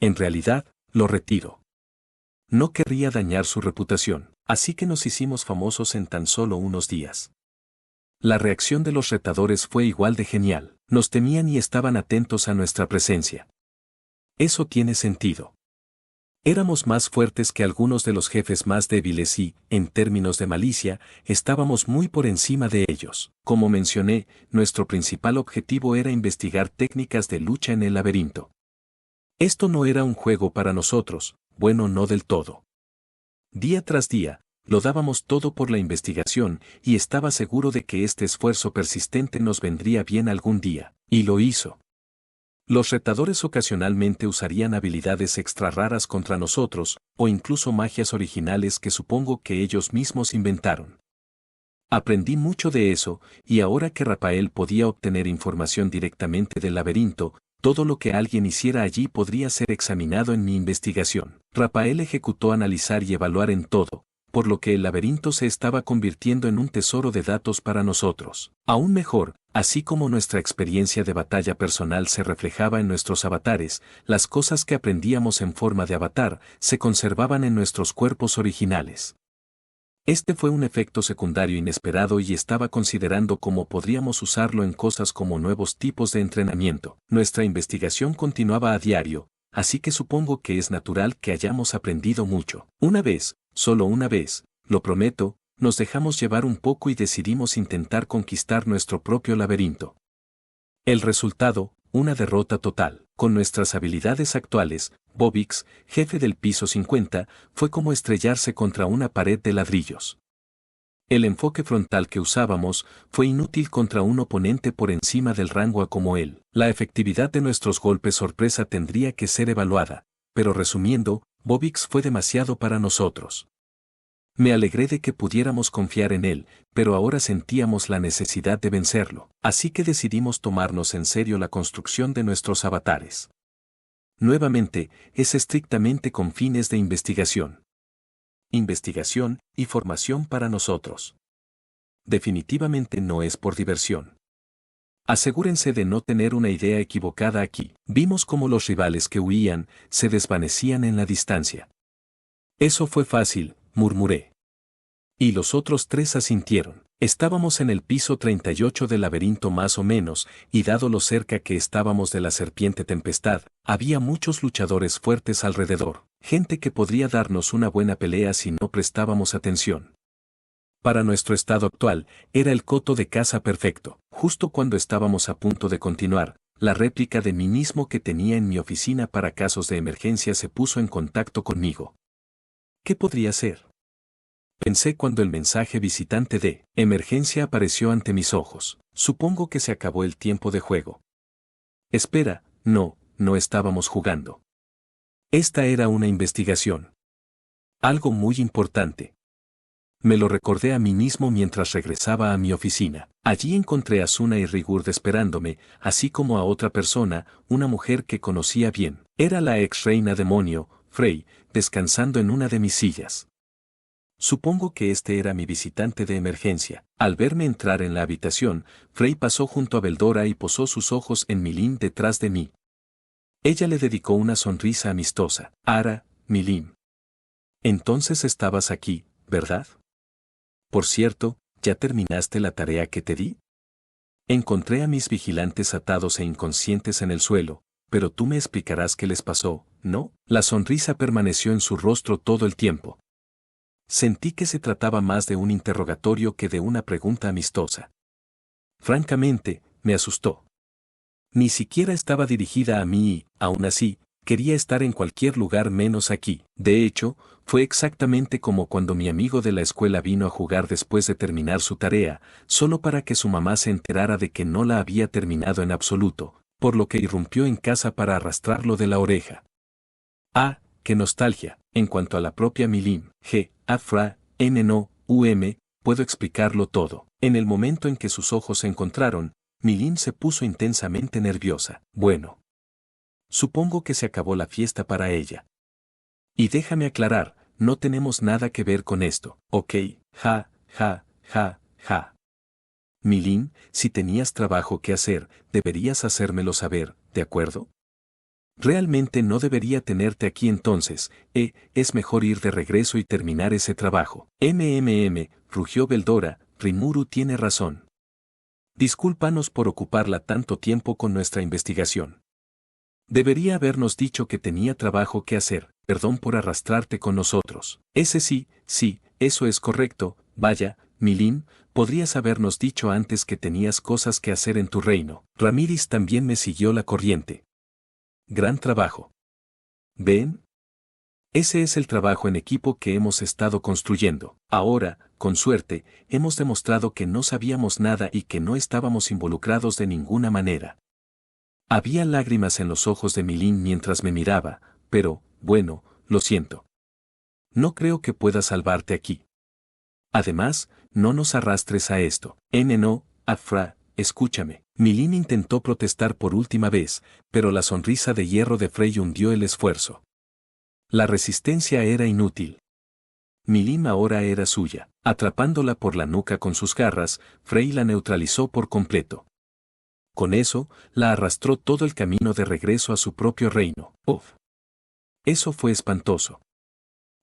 En realidad, lo retiro. No querría dañar su reputación, así que nos hicimos famosos en tan solo unos días. La reacción de los retadores fue igual de genial, nos temían y estaban atentos a nuestra presencia. Eso tiene sentido. Éramos más fuertes que algunos de los jefes más débiles y, en términos de malicia, estábamos muy por encima de ellos. Como mencioné, nuestro principal objetivo era investigar técnicas de lucha en el laberinto. Esto no era un juego para nosotros, bueno, no del todo. Día tras día, lo dábamos todo por la investigación y estaba seguro de que este esfuerzo persistente nos vendría bien algún día, y lo hizo. Los retadores ocasionalmente usarían habilidades extra raras contra nosotros, o incluso magias originales que supongo que ellos mismos inventaron. Aprendí mucho de eso, y ahora que Rafael podía obtener información directamente del laberinto, todo lo que alguien hiciera allí podría ser examinado en mi investigación. Rafael ejecutó analizar y evaluar en todo, por lo que el laberinto se estaba convirtiendo en un tesoro de datos para nosotros. Aún mejor, así como nuestra experiencia de batalla personal se reflejaba en nuestros avatares, las cosas que aprendíamos en forma de avatar se conservaban en nuestros cuerpos originales. Este fue un efecto secundario inesperado y estaba considerando cómo podríamos usarlo en cosas como nuevos tipos de entrenamiento. Nuestra investigación continuaba a diario, así que supongo que es natural que hayamos aprendido mucho. Una vez, solo una vez, lo prometo, nos dejamos llevar un poco y decidimos intentar conquistar nuestro propio laberinto. El resultado, una derrota total. Con nuestras habilidades actuales, Bobix, jefe del piso 50, fue como estrellarse contra una pared de ladrillos. El enfoque frontal que usábamos fue inútil contra un oponente por encima del rango A como él. La efectividad de nuestros golpes sorpresa tendría que ser evaluada, pero resumiendo, Bobix fue demasiado para nosotros. Me alegré de que pudiéramos confiar en él, pero ahora sentíamos la necesidad de vencerlo, así que decidimos tomarnos en serio la construcción de nuestros avatares. Nuevamente, es estrictamente con fines de investigación. Investigación y formación para nosotros. Definitivamente no es por diversión. Asegúrense de no tener una idea equivocada aquí. Vimos cómo los rivales que huían se desvanecían en la distancia. Eso fue fácil, murmuré. Y los otros tres asintieron. Estábamos en el piso 38 del laberinto más o menos, y dado lo cerca que estábamos de la serpiente tempestad, había muchos luchadores fuertes alrededor, gente que podría darnos una buena pelea si no prestábamos atención. Para nuestro estado actual, era el coto de caza perfecto. Justo cuando estábamos a punto de continuar, la réplica de mí mismo que tenía en mi oficina para casos de emergencia se puso en contacto conmigo. ¿Qué podría ser? Pensé cuando el mensaje visitante de emergencia apareció ante mis ojos. Supongo que se acabó el tiempo de juego. Espera, no estábamos jugando. Esta era una investigación. Algo muy importante. Me lo recordé a mí mismo mientras regresaba a mi oficina. Allí encontré a Suna y Rigurd esperándome, así como a otra persona, una mujer que conocía bien. Era la ex reina demonio, Frey, descansando en una de mis sillas. Supongo que este era mi visitante de emergencia. Al verme entrar en la habitación, Frey pasó junto a Beldora y posó sus ojos en Milim detrás de mí. Ella le dedicó una sonrisa amistosa. Ara, Milim. Entonces estabas aquí, ¿verdad? Por cierto, ¿ya terminaste la tarea que te di? Encontré a mis vigilantes atados e inconscientes en el suelo, pero tú me explicarás qué les pasó, ¿no? La sonrisa permaneció en su rostro todo el tiempo. Sentí que se trataba más de un interrogatorio que de una pregunta amistosa. Francamente, me asustó. Ni siquiera estaba dirigida a mí y, aún así, quería estar en cualquier lugar menos aquí. De hecho, fue exactamente como cuando mi amigo de la escuela vino a jugar después de terminar su tarea, solo para que su mamá se enterara de que no la había terminado en absoluto, por lo que irrumpió en casa para arrastrarlo de la oreja. Ah, qué nostalgia. En cuanto a la propia Milim, Afra, No, puedo explicarlo todo. En el momento en que sus ojos se encontraron, Milim se puso intensamente nerviosa. Bueno. Supongo que se acabó la fiesta para ella. Y déjame aclarar, no tenemos nada que ver con esto, ¿ok? Ja, ja, ja, ja. Milim, si tenías trabajo que hacer, deberías hacérmelo saber, ¿de acuerdo? Realmente no debería tenerte aquí entonces, es mejor ir de regreso y terminar ese trabajo. Rugió Beldora, Rimuru tiene razón. Discúlpanos por ocuparla tanto tiempo con nuestra investigación. Debería habernos dicho que tenía trabajo que hacer, perdón por arrastrarte con nosotros. Ese sí, eso es correcto, vaya, Milim, podrías habernos dicho antes que tenías cosas que hacer en tu reino. Ramírez también me siguió la corriente. Gran trabajo. ¿Ven? Ese es el trabajo en equipo que hemos estado construyendo. Ahora, con suerte, hemos demostrado que no sabíamos nada y que no estábamos involucrados de ninguna manera. Había lágrimas en los ojos de Milim mientras me miraba, pero, bueno, lo siento. No creo que pueda salvarte aquí. Además, no nos arrastres a esto. No, Afra, escúchame. Milim intentó protestar por última vez, pero la sonrisa de hierro de Frey hundió el esfuerzo. La resistencia era inútil. Milim ahora era suya. Atrapándola por la nuca con sus garras, Frey la neutralizó por completo. Con eso, la arrastró todo el camino de regreso a su propio reino. ¡Uf! Eso fue espantoso.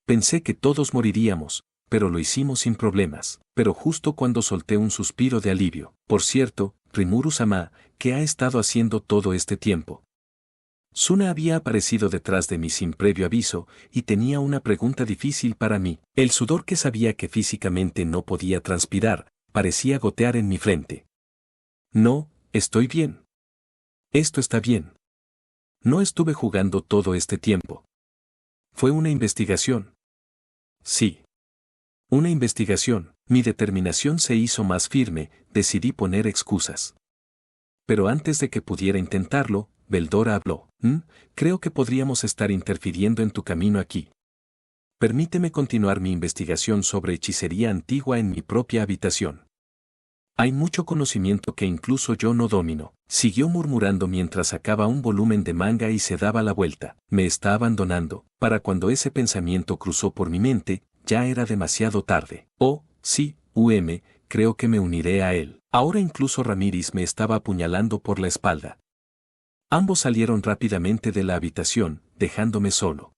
Pensé que todos moriríamos, pero lo hicimos sin problemas. Pero justo cuando solté un suspiro de alivio. Por cierto, Rimuru-sama, ¿qué ha estado haciendo todo este tiempo? Suna había aparecido detrás de mí sin previo aviso, y tenía una pregunta difícil para mí. El sudor que sabía que físicamente no podía transpirar, parecía gotear en mi frente. No, estoy bien. Esto está bien. No estuve jugando todo este tiempo. Fue una investigación. Sí. Una investigación. Mi determinación se hizo más firme, decidí poner excusas. Pero antes de que pudiera intentarlo, Beldora habló. Creo que podríamos estar interfiriendo en tu camino aquí. Permíteme continuar mi investigación sobre hechicería antigua en mi propia habitación. Hay mucho conocimiento que incluso yo no domino, siguió murmurando mientras sacaba un volumen de manga y se daba la vuelta. Me está abandonando. Para cuando ese pensamiento cruzó por mi mente, ya era demasiado tarde. Oh, sí, creo que me uniré a él. Ahora incluso Ramírez me estaba apuñalando por la espalda. Ambos salieron rápidamente de la habitación, dejándome solo.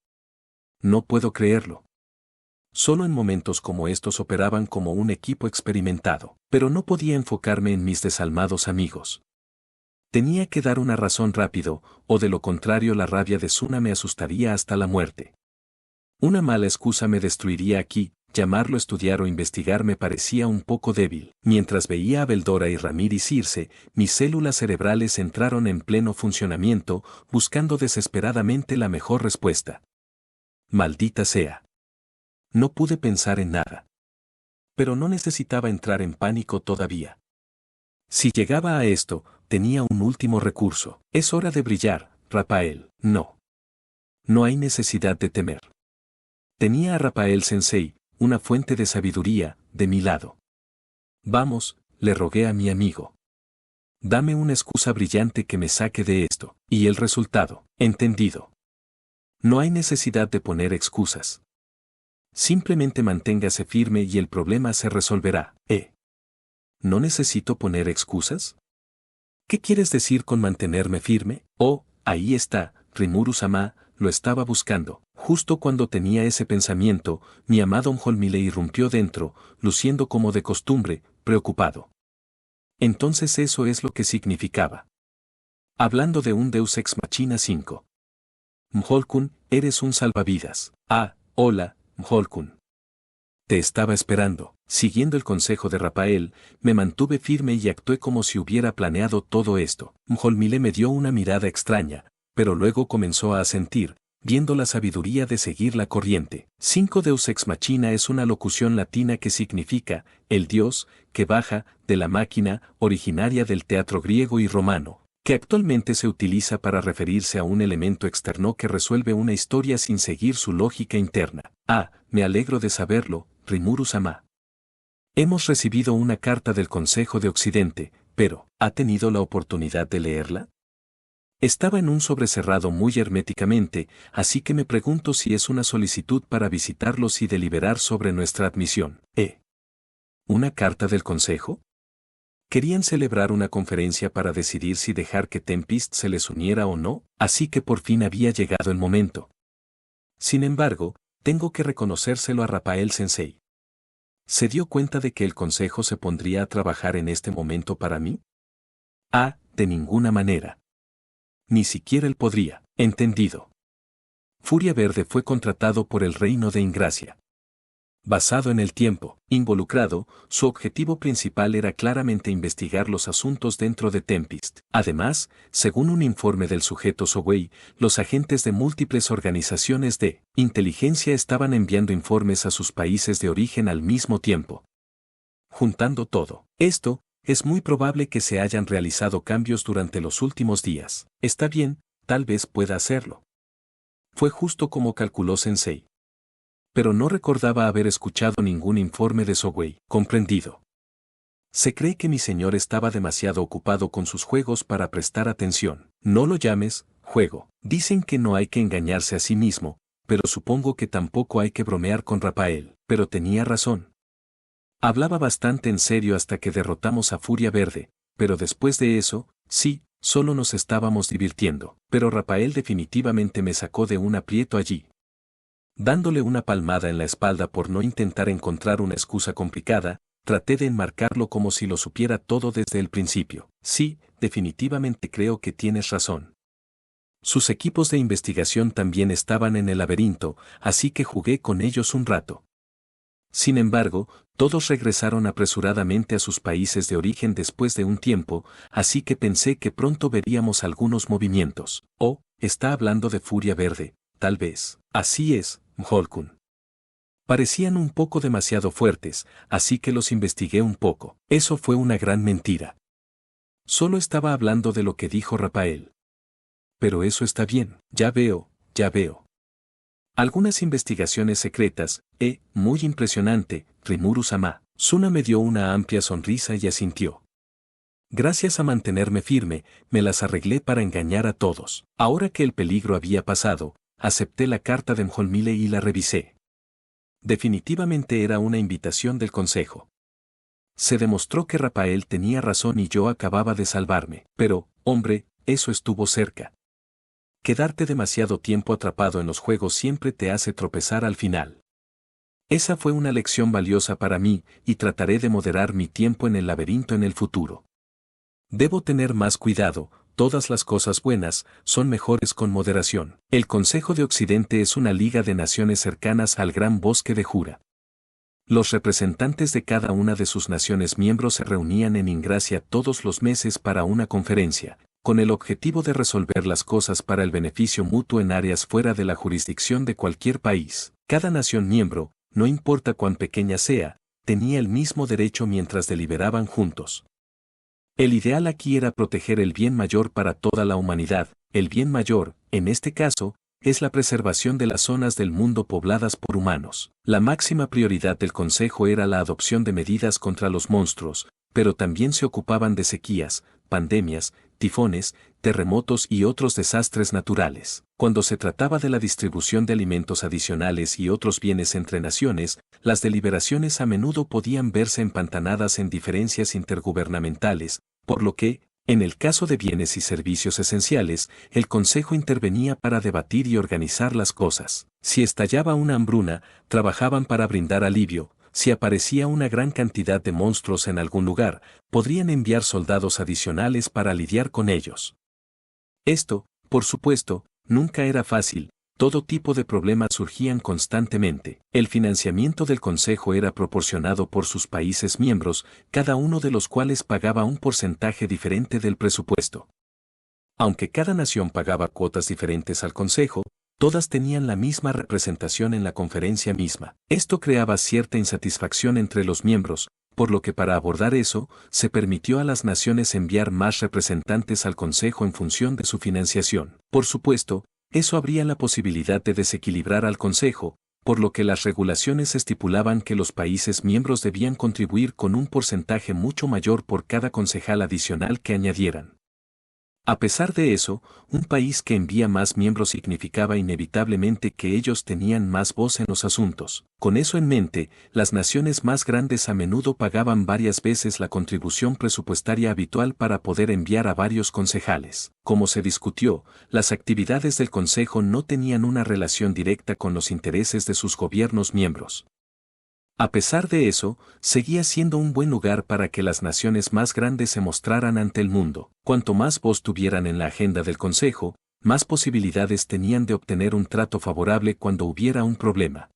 No puedo creerlo. Solo en momentos como estos operaban como un equipo experimentado, pero no podía enfocarme en mis desalmados amigos. Tenía que dar una razón rápido, o de lo contrario la rabia de Suna me asustaría hasta la muerte. Una mala excusa me destruiría aquí, llamarlo estudiar o investigar me parecía un poco débil. Mientras veía a Beldora y Ramírez irse, mis células cerebrales entraron en pleno funcionamiento, buscando desesperadamente la mejor respuesta. Maldita sea. No pude pensar en nada. Pero no necesitaba entrar en pánico todavía. Si llegaba a esto, tenía un último recurso. Es hora de brillar, Rafael. No. No hay necesidad de temer. Tenía a Rafael Sensei, una fuente de sabiduría, de mi lado. Vamos, le rogué a mi amigo. Dame una excusa brillante que me saque de esto. Y el resultado, entendido. No hay necesidad de poner excusas. Simplemente manténgase firme y el problema se resolverá. ¿No necesito poner excusas? ¿Qué quieres decir con mantenerme firme? Oh, ahí está, Rimuru-sama, lo estaba buscando. Justo cuando tenía ese pensamiento, mi amado Onholmile irrumpió dentro, luciendo como de costumbre, preocupado. Entonces eso es lo que significaba. Hablando de un Deus Ex Machina 5. Mjolkun, eres un salvavidas. Ah, hola, Mjolkun. te estaba esperando. Siguiendo el consejo de Rapael, me mantuve firme y actué como si hubiera planeado todo esto. Mjolnir me dio una mirada extraña, pero luego comenzó a asentir, viendo la sabiduría de seguir la corriente. 5 Deus ex machina es una locución latina que significa, el dios, que baja, de la máquina, originaria del teatro griego y romano, que actualmente se utiliza para referirse a un elemento externo que resuelve una historia sin seguir su lógica interna. Ah, me alegro de saberlo, Rimuru-sama. Hemos recibido una carta del Consejo de Occidente, pero, ¿ha tenido la oportunidad de leerla? Estaba en un sobre cerrado muy herméticamente, así que me pregunto si es una solicitud para visitarlos y deliberar sobre nuestra admisión. ¿Una carta del Consejo? Querían celebrar una conferencia para decidir si dejar que Tempest se les uniera o no, así que por fin había llegado el momento. Sin embargo, tengo que reconocérselo a Rapael Sensei. ¿Se dio cuenta de que el Consejo se pondría a trabajar en este momento para mí? De ninguna manera. Ni siquiera él podría. Entendido. Furia Verde fue contratado por el Reino de Ingracia. Basado en el tiempo involucrado, su objetivo principal era claramente investigar los asuntos dentro de Tempest. Además, según un informe del sujeto Sowei, los agentes de múltiples organizaciones de inteligencia estaban enviando informes a sus países de origen al mismo tiempo. Juntando todo esto, es muy probable que se hayan realizado cambios durante los últimos días. Está bien, tal vez pueda hacerlo. Fue justo como calculó Sensei. Pero no recordaba haber escuchado ningún informe de Sowei. Comprendido. Se cree que mi señor estaba demasiado ocupado con sus juegos para prestar atención. No lo llames juego. Dicen que no hay que engañarse a sí mismo, pero supongo que tampoco hay que bromear con Rapael. Pero tenía razón. Hablaba bastante en serio hasta que derrotamos a Furia Verde, pero después de eso, sí, solo nos estábamos divirtiendo. Pero Rapael definitivamente me sacó de un aprieto allí. Dándole una palmada en la espalda por no intentar encontrar una excusa complicada, traté de enmarcarlo como si lo supiera todo desde el principio. Sí, definitivamente creo que tienes razón. Sus equipos de investigación también estaban en el laberinto, así que jugué con ellos un rato. Sin embargo, todos regresaron apresuradamente a sus países de origen después de un tiempo, así que pensé que pronto veríamos algunos movimientos. Está hablando de Furia Verde, tal vez. Así es, Mjolkun. Parecían un poco demasiado fuertes, así que los investigué un poco. Eso fue una gran mentira. Solo estaba hablando de lo que dijo Rapael. Pero eso está bien, ya veo. Algunas investigaciones secretas, muy impresionante, Rimuru-sama. Suna me dio una amplia sonrisa y asintió. Gracias a mantenerme firme, me las arreglé para engañar a todos. Ahora que el peligro había pasado, acepté la carta de Mjolnir y la revisé. Definitivamente era una invitación del consejo. Se demostró que Rapael tenía razón y yo acababa de salvarme. Pero, hombre, eso estuvo cerca. Quedarte demasiado tiempo atrapado en los juegos siempre te hace tropezar al final. Esa fue una lección valiosa para mí, y trataré de moderar mi tiempo en el laberinto en el futuro. Debo tener más cuidado, todas las cosas buenas son mejores con moderación. El Consejo de Occidente es una liga de naciones cercanas al Gran Bosque de Jura. Los representantes de cada una de sus naciones miembros se reunían en Ingracia todos los meses para una conferencia, con el objetivo de resolver las cosas para el beneficio mutuo en áreas fuera de la jurisdicción de cualquier país. Cada nación miembro, no importa cuán pequeña sea, tenía el mismo derecho mientras deliberaban juntos. El ideal aquí era proteger el bien mayor para toda la humanidad. El bien mayor, en este caso, es la preservación de las zonas del mundo pobladas por humanos. La máxima prioridad del Consejo era la adopción de medidas contra los monstruos, pero también se ocupaban de sequías, pandemias, tifones, terremotos y otros desastres naturales. Cuando se trataba de la distribución de alimentos adicionales y otros bienes entre naciones, las deliberaciones a menudo podían verse empantanadas en diferencias intergubernamentales, por lo que, en el caso de bienes y servicios esenciales, el Consejo intervenía para debatir y organizar las cosas. Si estallaba una hambruna, trabajaban para brindar alivio. Si aparecía una gran cantidad de monstruos en algún lugar, podrían enviar soldados adicionales para lidiar con ellos. Esto, por supuesto, nunca era fácil, todo tipo de problemas surgían constantemente. El financiamiento del Consejo era proporcionado por sus países miembros, cada uno de los cuales pagaba un porcentaje diferente del presupuesto. Aunque cada nación pagaba cuotas diferentes al Consejo, todas tenían la misma representación en la conferencia misma. Esto creaba cierta insatisfacción entre los miembros, por lo que para abordar eso, se permitió a las naciones enviar más representantes al Consejo en función de su financiación. Por supuesto, eso abría la posibilidad de desequilibrar al Consejo, por lo que las regulaciones estipulaban que los países miembros debían contribuir con un porcentaje mucho mayor por cada concejal adicional que añadieran. A pesar de eso, un país que envía más miembros significaba inevitablemente que ellos tenían más voz en los asuntos. Con eso en mente, las naciones más grandes a menudo pagaban varias veces la contribución presupuestaria habitual para poder enviar a varios concejales. Como se discutió, las actividades del Consejo no tenían una relación directa con los intereses de sus gobiernos miembros. A pesar de eso, seguía siendo un buen lugar para que las naciones más grandes se mostraran ante el mundo. Cuanto más voz tuvieran en la agenda del Consejo, más posibilidades tenían de obtener un trato favorable cuando hubiera un problema.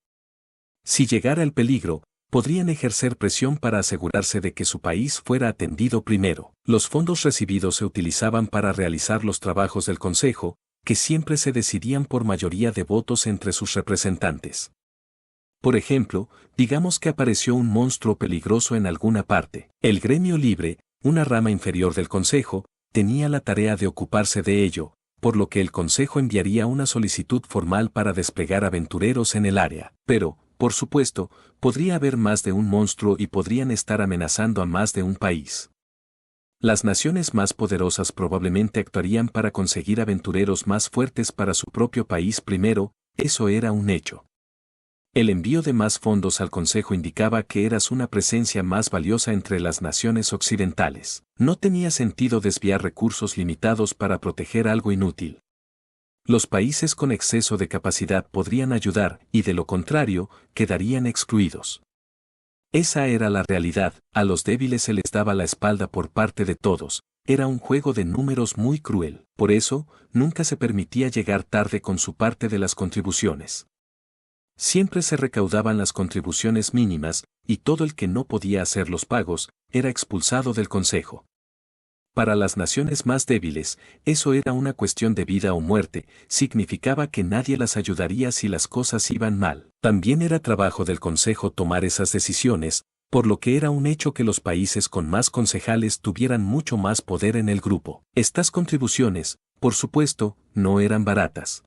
Si llegara el peligro, podrían ejercer presión para asegurarse de que su país fuera atendido primero. Los fondos recibidos se utilizaban para realizar los trabajos del Consejo, que siempre se decidían por mayoría de votos entre sus representantes. Por ejemplo, digamos que apareció un monstruo peligroso en alguna parte. El gremio libre, una rama inferior del Consejo, tenía la tarea de ocuparse de ello, por lo que el Consejo enviaría una solicitud formal para desplegar aventureros en el área. Pero, por supuesto, podría haber más de un monstruo y podrían estar amenazando a más de un país. Las naciones más poderosas probablemente actuarían para conseguir aventureros más fuertes para su propio país primero, eso era un hecho. El envío de más fondos al Consejo indicaba que eras una presencia más valiosa entre las naciones occidentales. No tenía sentido desviar recursos limitados para proteger algo inútil. Los países con exceso de capacidad podrían ayudar y de lo contrario, quedarían excluidos. Esa era la realidad, a los débiles se les daba la espalda por parte de todos, era un juego de números muy cruel. Por eso, nunca se permitía llegar tarde con su parte de las contribuciones. Siempre se recaudaban las contribuciones mínimas, y todo el que no podía hacer los pagos, era expulsado del Consejo. Para las naciones más débiles, eso era una cuestión de vida o muerte, significaba que nadie las ayudaría si las cosas iban mal. También era trabajo del Consejo tomar esas decisiones, por lo que era un hecho que los países con más concejales tuvieran mucho más poder en el grupo. Estas contribuciones, por supuesto, no eran baratas.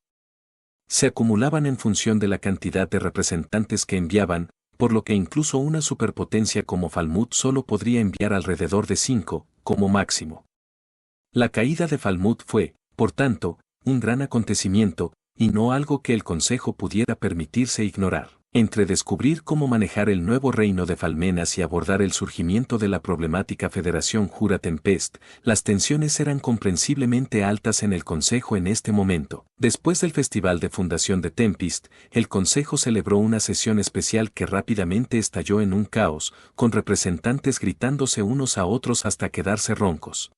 Se acumulaban en función de la cantidad de representantes que enviaban, por lo que incluso una superpotencia como Falmouth solo podría enviar alrededor de 5, como máximo. La caída de Falmouth fue, por tanto, un gran acontecimiento, y no algo que el Consejo pudiera permitirse ignorar. Entre descubrir cómo manejar el nuevo reino de Falmenas y abordar el surgimiento de la problemática Federación Jura Tempest, las tensiones eran comprensiblemente altas en el Consejo en este momento. Después del festival de fundación de Tempest, el Consejo celebró una sesión especial que rápidamente estalló en un caos, con representantes gritándose unos a otros hasta quedarse roncos.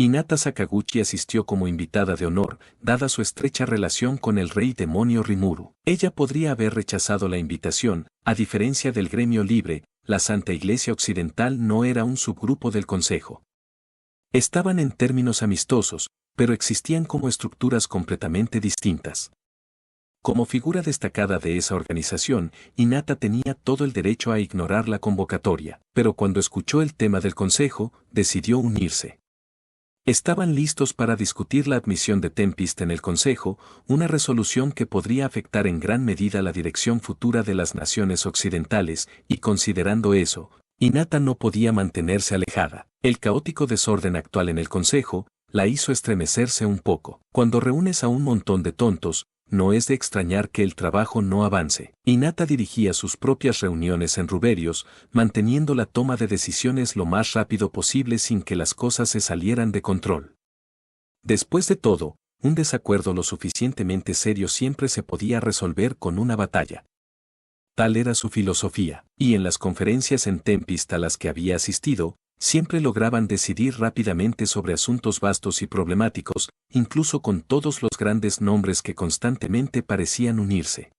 Hinata Sakaguchi asistió como invitada de honor, dada su estrecha relación con el rey demonio Rimuru. Ella podría haber rechazado la invitación, a diferencia del gremio libre, la Santa Iglesia Occidental no era un subgrupo del Consejo. Estaban en términos amistosos, pero existían como estructuras completamente distintas. Como figura destacada de esa organización, Hinata tenía todo el derecho a ignorar la convocatoria, pero cuando escuchó el tema del Consejo, decidió unirse. Estaban listos para discutir la admisión de Tempest en el Consejo, una resolución que podría afectar en gran medida la dirección futura de las naciones occidentales, y considerando eso, Hinata no podía mantenerse alejada. El caótico desorden actual en el Consejo la hizo estremecerse un poco. Cuando reúnes a un montón de tontos, no es de extrañar que el trabajo no avance. Hinata dirigía sus propias reuniones en Ruberios, manteniendo la toma de decisiones lo más rápido posible sin que las cosas se salieran de control. Después de todo, un desacuerdo lo suficientemente serio siempre se podía resolver con una batalla. Tal era su filosofía, y en las conferencias en Tempest a las que había asistido, Siempre lograban decidir rápidamente sobre asuntos vastos y problemáticos, incluso con todos los grandes nombres que constantemente parecían unirse.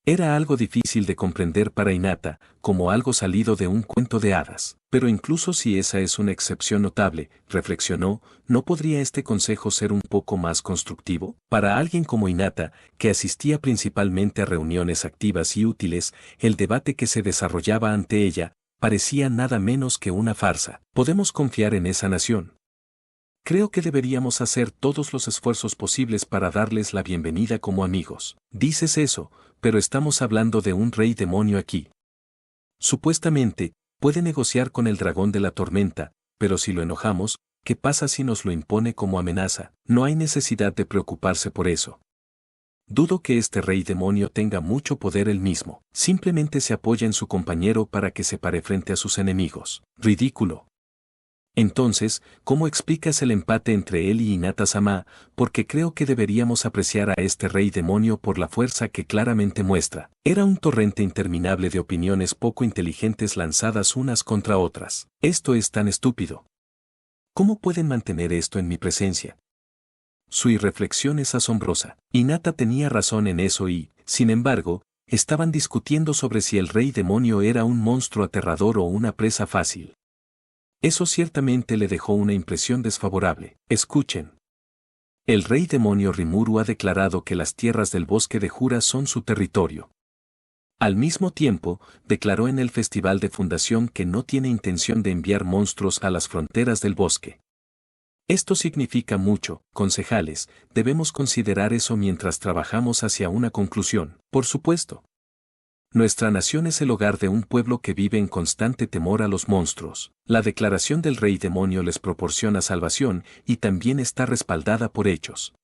Era algo difícil de comprender para Hinata, como algo salido de un cuento de hadas. Pero incluso si esa es una excepción notable, reflexionó, ¿no podría este consejo ser un poco más constructivo? Para alguien como Hinata, que asistía principalmente a reuniones activas y útiles, el debate que se desarrollaba ante ella, parecía nada menos que una farsa. ¿Podemos confiar en esa nación? Creo que deberíamos hacer todos los esfuerzos posibles para darles la bienvenida como amigos. Dices eso, pero estamos hablando de un rey demonio aquí. Supuestamente, puede negociar con el dragón de la tormenta, pero si lo enojamos, ¿qué pasa si nos lo impone como amenaza? No hay necesidad de preocuparse por eso. Dudo que este rey demonio tenga mucho poder él mismo. Simplemente se apoya en su compañero para que se pare frente a sus enemigos. Ridículo. Entonces, ¿cómo explicas el empate entre él y Hinata-sama? Porque creo que deberíamos apreciar a este rey demonio por la fuerza que claramente muestra. Era un torrente interminable de opiniones poco inteligentes lanzadas unas contra otras. Esto es tan estúpido. ¿Cómo pueden mantener esto en mi presencia? Su irreflexión es asombrosa. Hinata tenía razón en eso y, sin embargo, estaban discutiendo sobre si el rey demonio era un monstruo aterrador o una presa fácil. Eso ciertamente le dejó una impresión desfavorable. Escuchen. El rey demonio Rimuru ha declarado que las tierras del bosque de Jura son su territorio. Al mismo tiempo, declaró en el Festival de Fundación que no tiene intención de enviar monstruos a las fronteras del bosque. Esto significa mucho, concejales, debemos considerar eso mientras trabajamos hacia una conclusión. Por supuesto. Nuestra nación es el hogar de un pueblo que vive en constante temor a los monstruos. La declaración del rey demonio les proporciona salvación y también está respaldada por hechos.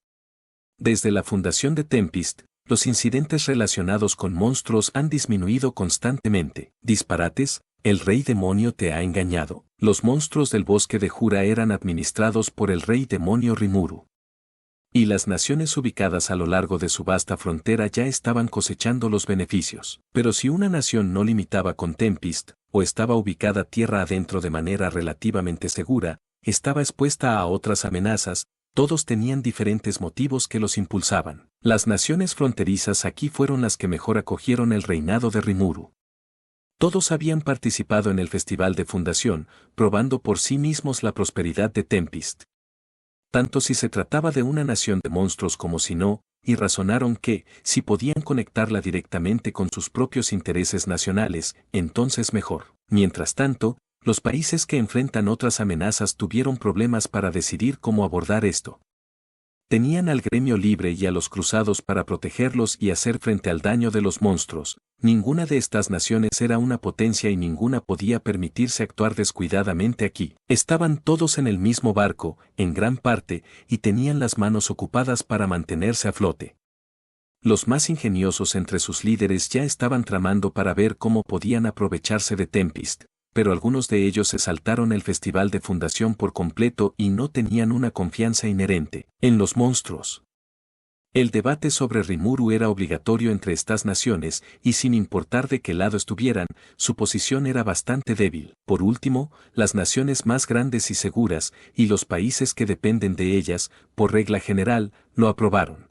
Desde la fundación de Tempest, los incidentes relacionados con monstruos han disminuido constantemente. Disparates, el rey demonio te ha engañado. Los monstruos del bosque de Jura eran administrados por el rey demonio Rimuru. Y las naciones ubicadas a lo largo de su vasta frontera ya estaban cosechando los beneficios. Pero si una nación no limitaba con Tempest, o estaba ubicada tierra adentro de manera relativamente segura, estaba expuesta a otras amenazas, todos tenían diferentes motivos que los impulsaban. Las naciones fronterizas aquí fueron las que mejor acogieron el reinado de Rimuru. Todos habían participado en el Festival de Fundación, probando por sí mismos la prosperidad de Tempest. Tanto si se trataba de una nación de monstruos como si no, y razonaron que, si podían conectarla directamente con sus propios intereses nacionales, entonces mejor. Mientras tanto, los países que enfrentan otras amenazas tuvieron problemas para decidir cómo abordar esto. Tenían al gremio libre y a los cruzados para protegerlos y hacer frente al daño de los monstruos. Ninguna de estas naciones era una potencia y ninguna podía permitirse actuar descuidadamente aquí. Estaban todos en el mismo barco, en gran parte, y tenían las manos ocupadas para mantenerse a flote. Los más ingeniosos entre sus líderes ya estaban tramando para ver cómo podían aprovecharse de Tempest, pero algunos de ellos se saltaron el Festival de Fundación por completo y no tenían una confianza inherente en los monstruos. El debate sobre Rimuru era obligatorio entre estas naciones y sin importar de qué lado estuvieran, su posición era bastante débil. Por último, las naciones más grandes y seguras, y los países que dependen de ellas, por regla general, lo aprobaron.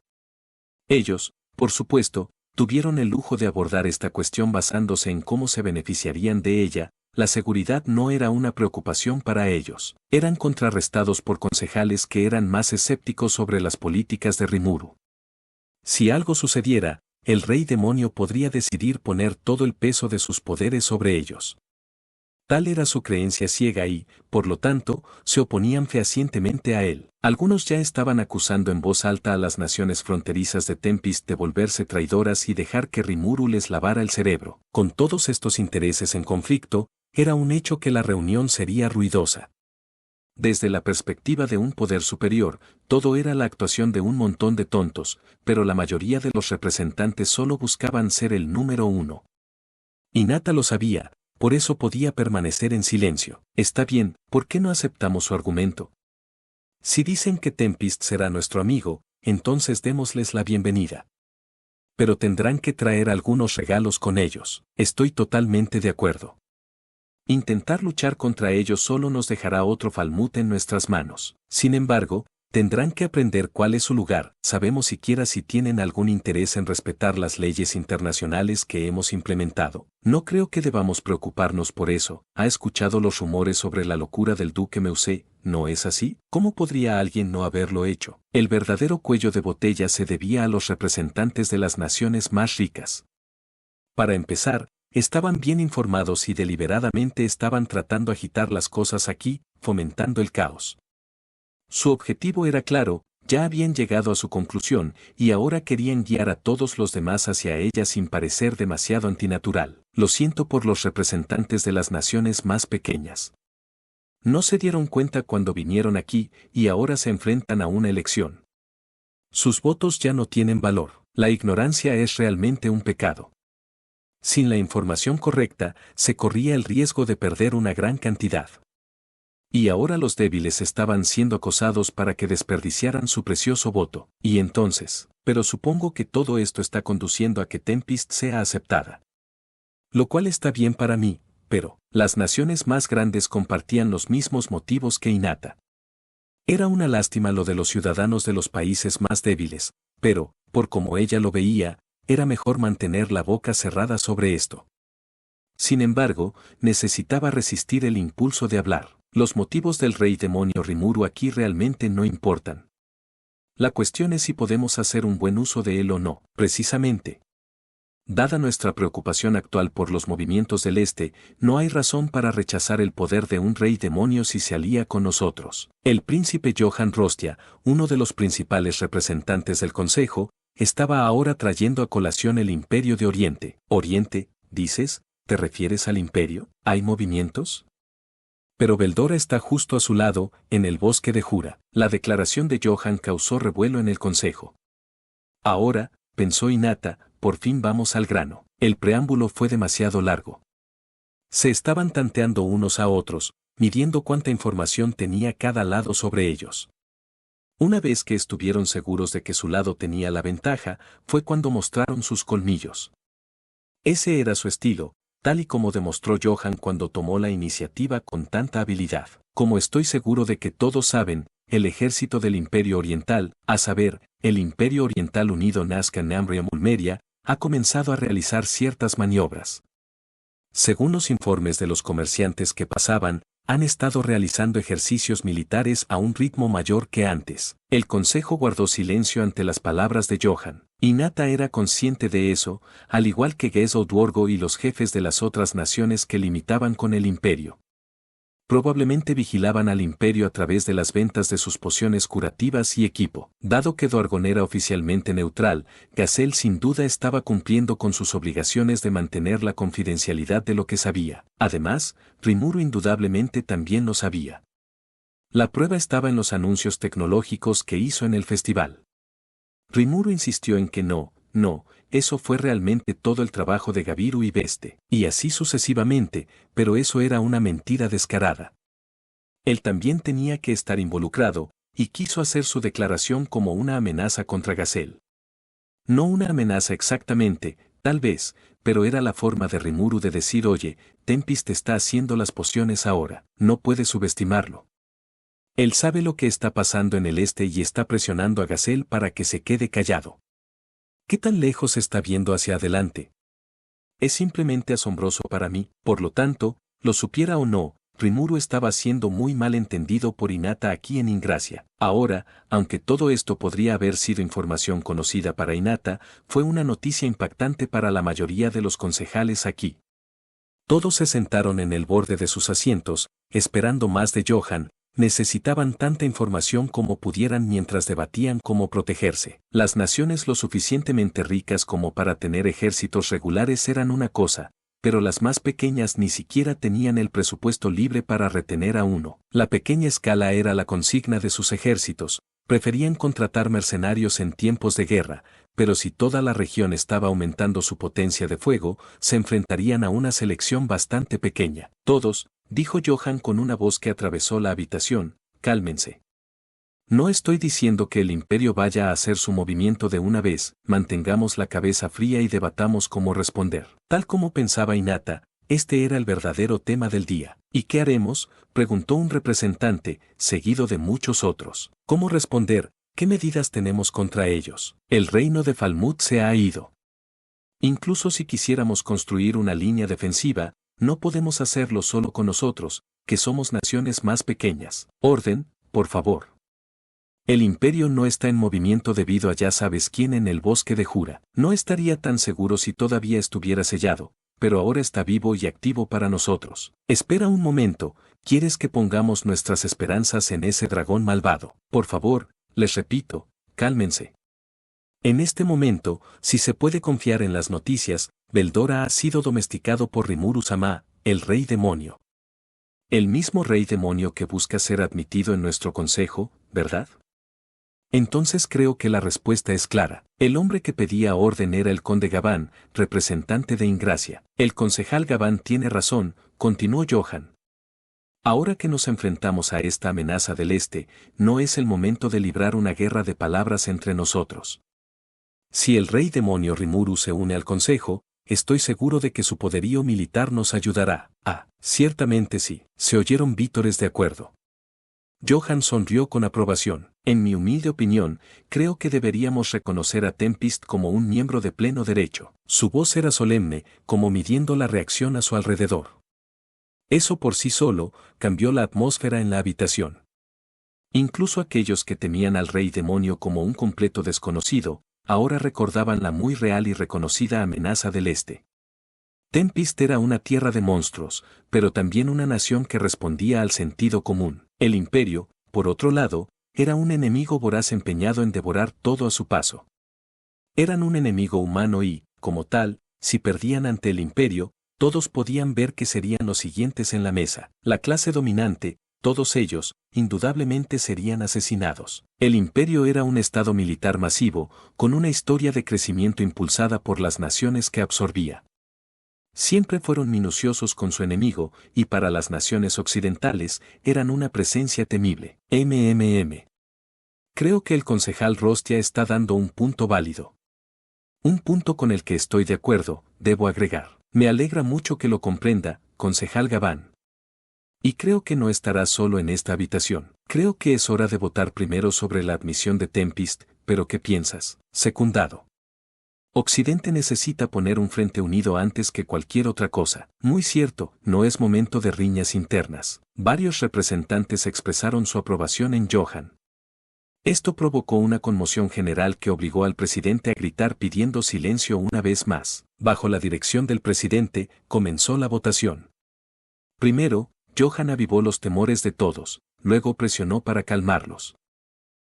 Ellos, por supuesto, tuvieron el lujo de abordar esta cuestión basándose en cómo se beneficiarían de ella. La seguridad no era una preocupación para ellos. Eran contrarrestados por concejales que eran más escépticos sobre las políticas de Rimuru. Si algo sucediera, el rey demonio podría decidir poner todo el peso de sus poderes sobre ellos. Tal era su creencia ciega y, por lo tanto, se oponían fehacientemente a él. Algunos ya estaban acusando en voz alta a las naciones fronterizas de Tempest de volverse traidoras y dejar que Rimuru les lavara el cerebro. Con todos estos intereses en conflicto, era un hecho que la reunión sería ruidosa. Desde la perspectiva de un poder superior, todo era la actuación de un montón de tontos, pero la mayoría de los representantes solo buscaban ser el número uno. Hinata lo sabía, por eso podía permanecer en silencio. Está bien, ¿por qué no aceptamos su argumento? Si dicen que Tempest será nuestro amigo, entonces démosles la bienvenida. Pero tendrán que traer algunos regalos con ellos. Estoy totalmente de acuerdo. Intentar luchar contra ellos solo nos dejará otro Falmut en nuestras manos. Sin embargo, tendrán que aprender cuál es su lugar. ¿Sabemos siquiera si tienen algún interés en respetar las leyes internacionales que hemos implementado? No creo que debamos preocuparnos por eso. ¿Ha escuchado los rumores sobre la locura del duque Meuse? ¿No es así? ¿Cómo podría alguien no haberlo hecho? El verdadero cuello de botella se debía a los representantes de las naciones más ricas. Para empezar, estaban bien informados y deliberadamente estaban tratando de agitar las cosas aquí, fomentando el caos. Su objetivo era claro, ya habían llegado a su conclusión, y ahora querían guiar a todos los demás hacia ella sin parecer demasiado antinatural. Lo siento por los representantes de las naciones más pequeñas. No se dieron cuenta cuando vinieron aquí, y ahora se enfrentan a una elección. Sus votos ya no tienen valor. La ignorancia es realmente un pecado. Sin la información correcta, se corría el riesgo de perder una gran cantidad. Y ahora los débiles estaban siendo acosados para que desperdiciaran su precioso voto. Y entonces, pero supongo que todo esto está conduciendo a que Tempest sea aceptada. Lo cual está bien para mí, pero las naciones más grandes compartían los mismos motivos que Hinata. Era una lástima lo de los ciudadanos de los países más débiles, pero, por como ella lo veía, era mejor mantener la boca cerrada sobre esto. Sin embargo, necesitaba resistir el impulso de hablar. Los motivos del rey demonio Rimuru aquí realmente no importan. La cuestión es si podemos hacer un buen uso de él o no. Precisamente, dada nuestra preocupación actual por los movimientos del Este, no hay razón para rechazar el poder de un rey demonio si se alía con nosotros. El príncipe Johann Rostia, uno de los principales representantes del Consejo, estaba ahora trayendo a colación el Imperio de Oriente. ¿Oriente, dices? ¿Te refieres al Imperio? ¿Hay movimientos? Pero Beldora está justo a su lado, en el bosque de Jura. La declaración de Johann causó revuelo en el Consejo. Ahora, pensó Hinata, por fin vamos al grano. El preámbulo fue demasiado largo. Se estaban tanteando unos a otros, midiendo cuánta información tenía cada lado sobre ellos. Una vez que estuvieron seguros de que su lado tenía la ventaja, fue cuando mostraron sus colmillos. Ese era su estilo, tal y como demostró Johann cuando tomó la iniciativa con tanta habilidad. Como estoy seguro de que todos saben, el ejército del Imperio Oriental, a saber, el Imperio Oriental Unido Nazca Namria Mulmeria, ha comenzado a realizar ciertas maniobras. Según los informes de los comerciantes que pasaban, han estado realizando ejercicios militares a un ritmo mayor que antes. El Consejo guardó silencio ante las palabras de Johann. Hinata era consciente de eso, al igual que Gezo Dworgo y los jefes de las otras naciones que limitaban con el imperio. Probablemente vigilaban al imperio a través de las ventas de sus pociones curativas y equipo. Dado que Dwargon era oficialmente neutral, Gazelle sin duda estaba cumpliendo con sus obligaciones de mantener la confidencialidad de lo que sabía. Además, Rimuru indudablemente también lo sabía. La prueba estaba en los anuncios tecnológicos que hizo en el festival. Rimuru insistió en que no, eso fue realmente todo el trabajo de Gabiru y Beste, y así sucesivamente, pero eso era una mentira descarada. Él también tenía que estar involucrado, y quiso hacer su declaración como una amenaza contra Gazelle. No una amenaza exactamente, tal vez, pero era la forma de Rimuru de decir: oye, Tempest está haciendo las pociones ahora, no puedes subestimarlo. Él sabe lo que está pasando en el este y está presionando a Gazelle para que se quede callado. ¿Qué tan lejos está viendo hacia adelante? Es simplemente asombroso para mí, por lo tanto, lo supiera o no, Rimuru estaba siendo muy mal entendido por Hinata aquí en Ingracia. Ahora, aunque todo esto podría haber sido información conocida para Hinata, fue una noticia impactante para la mayoría de los concejales aquí. Todos se sentaron en el borde de sus asientos, esperando más de Johann. Necesitaban tanta información como pudieran mientras debatían cómo protegerse. Las naciones lo suficientemente ricas como para tener ejércitos regulares eran una cosa, pero las más pequeñas ni siquiera tenían el presupuesto libre para retener a uno. La pequeña escala era la consigna de sus ejércitos, preferían contratar mercenarios en tiempos de guerra, pero si toda la región estaba aumentando su potencia de fuego, se enfrentarían a una selección bastante pequeña. Todos, dijo Johann con una voz que atravesó la habitación, cálmense. No estoy diciendo que el imperio vaya a hacer su movimiento de una vez, mantengamos la cabeza fría y debatamos cómo responder. Tal como pensaba Hinata, este era el verdadero tema del día. ¿Y qué haremos?, preguntó un representante, seguido de muchos otros. ¿Cómo responder? ¿Qué medidas tenemos contra ellos? El reino de Falmouth se ha ido. Incluso si quisiéramos construir una línea defensiva, no podemos hacerlo solo con nosotros, que somos naciones más pequeñas. Orden, por favor. El imperio no está en movimiento debido a ya sabes quién en el bosque de Jura. No estaría tan seguro si todavía estuviera sellado, pero ahora está vivo y activo para nosotros. Espera un momento, ¿quieres que pongamos nuestras esperanzas en ese dragón malvado? Por favor, les repito, cálmense. En este momento, si se puede confiar en las noticias, Beldora ha sido domesticado por Rimuru Sama, el rey demonio. El mismo rey demonio que busca ser admitido en nuestro consejo, ¿verdad? Entonces creo que la respuesta es clara. El hombre que pedía orden era el conde Gabán, representante de Ingracia. El concejal Gabán tiene razón, continuó Johan. Ahora que nos enfrentamos a esta amenaza del Este, no es el momento de librar una guerra de palabras entre nosotros. Si el rey demonio Rimuru se une al consejo, estoy seguro de que su poderío militar nos ayudará. Ah, ciertamente sí. Se oyeron vítores de acuerdo. Johan sonrió con aprobación. En mi humilde opinión, creo que deberíamos reconocer a Tempest como un miembro de pleno derecho. Su voz era solemne, como midiendo la reacción a su alrededor. Eso por sí solo cambió la atmósfera en la habitación. Incluso aquellos que temían al rey demonio como un completo desconocido, ahora recordaban la muy real y reconocida amenaza del Este. Tempest era una tierra de monstruos, pero también una nación que respondía al sentido común. El imperio, por otro lado, era un enemigo voraz empeñado en devorar todo a su paso. Eran un enemigo humano y, como tal, si perdían ante el imperio, todos podían ver que serían los siguientes en la mesa. La clase dominante, todos ellos, indudablemente serían asesinados. El imperio era un estado militar masivo, con una historia de crecimiento impulsada por las naciones que absorbía. Siempre fueron minuciosos con su enemigo, y para las naciones occidentales, eran una presencia temible. Creo que el concejal Rostia está dando un punto válido. Un punto con el que estoy de acuerdo, debo agregar. Me alegra mucho que lo comprenda, concejal Gabán. Y creo que no estará solo en esta habitación. Creo que es hora de votar primero sobre la admisión de Tempest, pero ¿qué piensas? Secundado. Occidente necesita poner un frente unido antes que cualquier otra cosa. Muy cierto, no es momento de riñas internas. Varios representantes expresaron su aprobación en Johan. Esto provocó una conmoción general que obligó al presidente a gritar pidiendo silencio una vez más. Bajo la dirección del presidente, comenzó la votación. Primero, Johan avivó los temores de todos, luego presionó para calmarlos.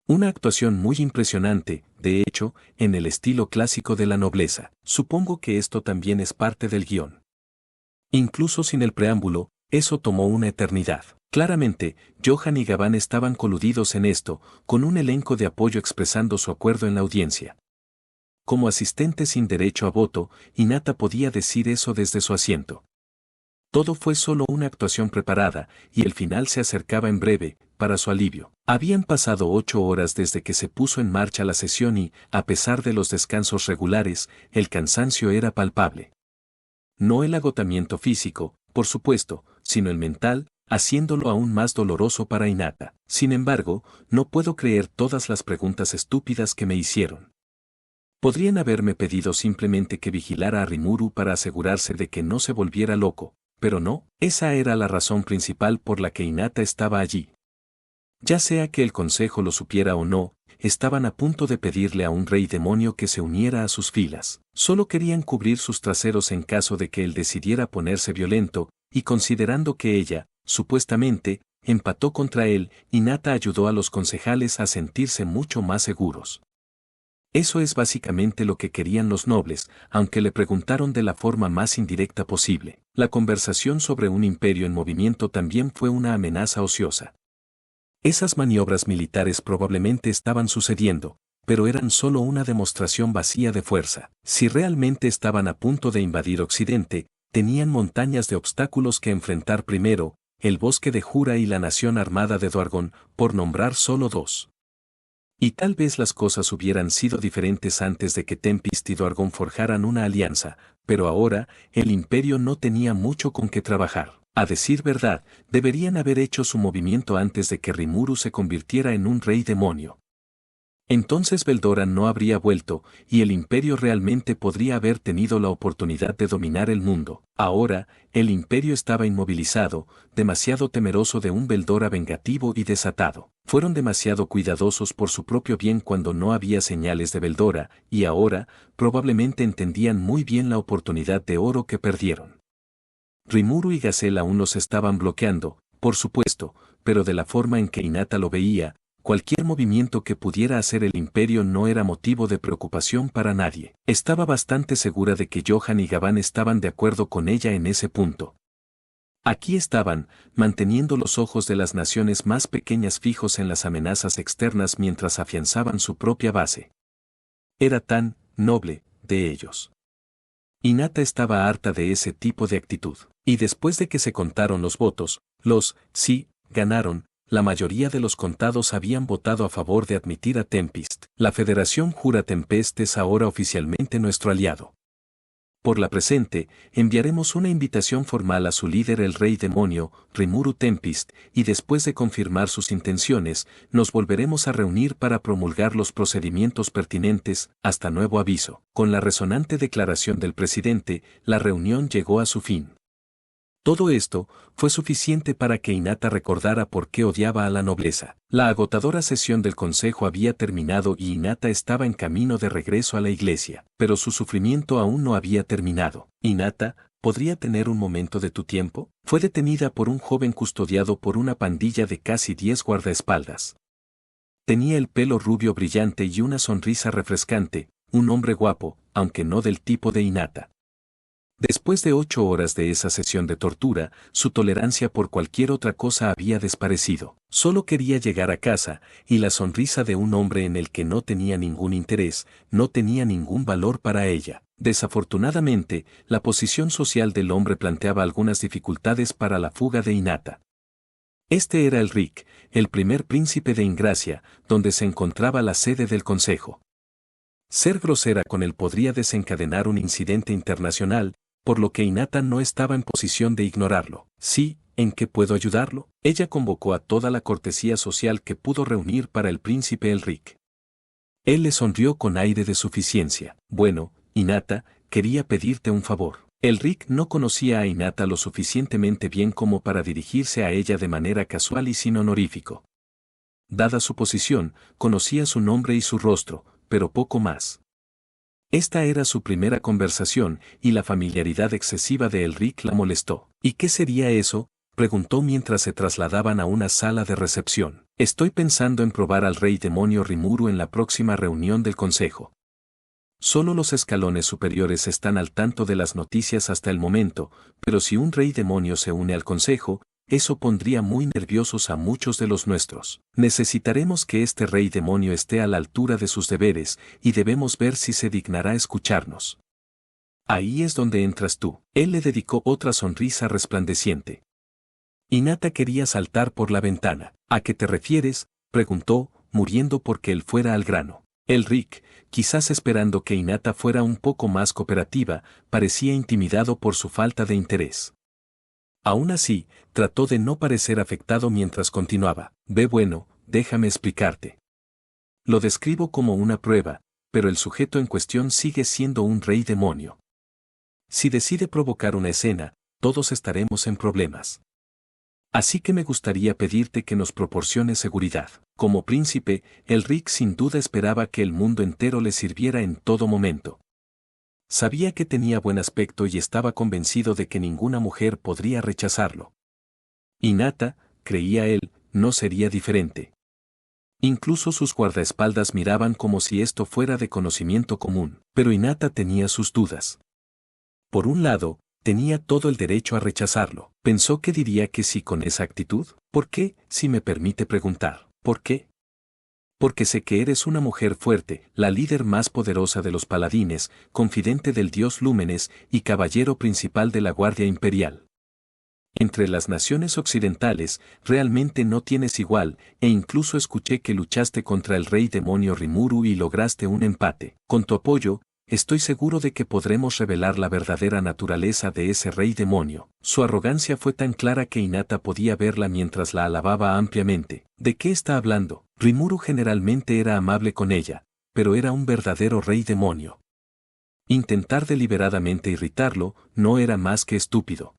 Una actuación muy impresionante, de hecho, en el estilo clásico de la nobleza. Supongo que esto también es parte del guión. Incluso sin el preámbulo, eso tomó una eternidad. Claramente, Johan y Gabán estaban coludidos en esto, con un elenco de apoyo expresando su acuerdo en la audiencia. Como asistente sin derecho a voto, Hinata podía decir eso desde su asiento. Todo fue solo una actuación preparada, y el final se acercaba en breve, para su alivio. Habían pasado 8 horas desde que se puso en marcha la sesión y, a pesar de los descansos regulares, el cansancio era palpable. No el agotamiento físico, por supuesto, sino el mental, haciéndolo aún más doloroso para Hinata. Sin embargo, no puedo creer todas las preguntas estúpidas que me hicieron. Podrían haberme pedido simplemente que vigilara a Rimuru para asegurarse de que no se volviera loco, pero no, esa era la razón principal por la que Hinata estaba allí. Ya sea que el consejo lo supiera o no, estaban a punto de pedirle a un rey demonio que se uniera a sus filas. Solo querían cubrir sus traseros en caso de que él decidiera ponerse violento, y considerando que ella, supuestamente, empató contra él, Hinata ayudó a los concejales a sentirse mucho más seguros. Eso es básicamente lo que querían los nobles, aunque le preguntaron de la forma más indirecta posible. La conversación sobre un imperio en movimiento también fue una amenaza ociosa. Esas maniobras militares probablemente estaban sucediendo, pero eran solo una demostración vacía de fuerza. Si realmente estaban a punto de invadir Occidente, tenían montañas de obstáculos que enfrentar primero, el bosque de Jura y la nación armada de Dwargon, por nombrar solo dos. Y tal vez las cosas hubieran sido diferentes antes de que Tempest y Doargon forjaran una alianza, pero ahora, el imperio no tenía mucho con qué trabajar. A decir verdad, deberían haber hecho su movimiento antes de que Rimuru se convirtiera en un rey demonio. Entonces Veldora no habría vuelto, y el imperio realmente podría haber tenido la oportunidad de dominar el mundo. Ahora, el imperio estaba inmovilizado, demasiado temeroso de un Veldora vengativo y desatado. Fueron demasiado cuidadosos por su propio bien cuando no había señales de Veldora, y ahora, probablemente entendían muy bien la oportunidad de oro que perdieron. Rimuru y Gazelle aún los estaban bloqueando, por supuesto, pero de la forma en que Hinata lo veía, cualquier movimiento que pudiera hacer el imperio no era motivo de preocupación para nadie. Estaba bastante segura de que Johan y Gavan estaban de acuerdo con ella en ese punto. Aquí estaban, manteniendo los ojos de las naciones más pequeñas fijos en las amenazas externas mientras afianzaban su propia base. Era tan noble de ellos. Hinata estaba harta de ese tipo de actitud. Y después de que se contaron los votos, los sí ganaron. La mayoría de los contados habían votado a favor de admitir a Tempest. La Federación jura Tempest es ahora oficialmente nuestro aliado. Por la presente, enviaremos una invitación formal a su líder el rey demonio, Rimuru Tempest, y después de confirmar sus intenciones, nos volveremos a reunir para promulgar los procedimientos pertinentes, hasta nuevo aviso. Con la resonante declaración del presidente, la reunión llegó a su fin. Todo esto fue suficiente para que Hinata recordara por qué odiaba a la nobleza. La agotadora sesión del consejo había terminado y Hinata estaba en camino de regreso a la iglesia, pero su sufrimiento aún no había terminado. Hinata, ¿podría tener un momento de tu tiempo? Fue detenida por un joven custodiado por una pandilla de casi 10 guardaespaldas. Tenía el pelo rubio brillante y una sonrisa refrescante, un hombre guapo, aunque no del tipo de Hinata. Después de 8 horas de esa sesión de tortura, su tolerancia por cualquier otra cosa había desaparecido. Solo quería llegar a casa, y la sonrisa de un hombre en el que no tenía ningún interés, no tenía ningún valor para ella. Desafortunadamente, la posición social del hombre planteaba algunas dificultades para la fuga de Hinata. Este era el Rick, el primer príncipe de Ingracia, donde se encontraba la sede del consejo. Ser grosera con él podría desencadenar un incidente internacional, por lo que Hinata no estaba en posición de ignorarlo. Sí, ¿en qué puedo ayudarlo? Ella convocó a toda la cortesía social que pudo reunir para el príncipe Elric. Él le sonrió con aire de suficiencia. Bueno, Hinata, quería pedirte un favor. Elric no conocía a Hinata lo suficientemente bien como para dirigirse a ella de manera casual y sin honorífico. Dada su posición, conocía su nombre y su rostro, pero poco más. Esta era su primera conversación, y la familiaridad excesiva de Elric la molestó. ¿Y qué sería eso?, preguntó mientras se trasladaban a una sala de recepción. Estoy pensando en probar al rey demonio Rimuru en la próxima reunión del consejo. Solo los escalones superiores están al tanto de las noticias hasta el momento, pero si un rey demonio se une al consejo, eso pondría muy nerviosos a muchos de los nuestros. Necesitaremos que este rey demonio esté a la altura de sus deberes, y debemos ver si se dignará escucharnos. Ahí es donde entras tú. Él le dedicó otra sonrisa resplandeciente. Hinata quería saltar por la ventana. ¿A qué te refieres?, preguntó, muriendo porque él fuera al grano. Elric, quizás esperando que Hinata fuera un poco más cooperativa, parecía intimidado por su falta de interés. Aún así, trató de no parecer afectado mientras continuaba. Bueno, déjame explicarte. Lo describo como una prueba, pero el sujeto en cuestión sigue siendo un rey demonio. Si decide provocar una escena, todos estaremos en problemas. Así que me gustaría pedirte que nos proporcione seguridad. Como príncipe, Elric sin duda esperaba que el mundo entero le sirviera en todo momento. Sabía que tenía buen aspecto y estaba convencido de que ninguna mujer podría rechazarlo. Hinata, creía él, no sería diferente. Incluso sus guardaespaldas miraban como si esto fuera de conocimiento común, pero Hinata tenía sus dudas. Por un lado, tenía todo el derecho a rechazarlo. Pensó que diría que sí con esa actitud. ¿Por qué, si me permite preguntar? ¿Por qué? Porque sé que eres una mujer fuerte, la líder más poderosa de los paladines, confidente del dios Lúmenes y caballero principal de la Guardia Imperial. Entre las naciones occidentales, realmente no tienes igual, e incluso escuché que luchaste contra el rey demonio Rimuru y lograste un empate. Con tu apoyo, estoy seguro de que podremos revelar la verdadera naturaleza de ese rey demonio. Su arrogancia fue tan clara que Hinata podía verla mientras la alababa ampliamente. ¿De qué está hablando? Rimuru generalmente era amable con ella, pero era un verdadero rey demonio. Intentar deliberadamente irritarlo no era más que estúpido.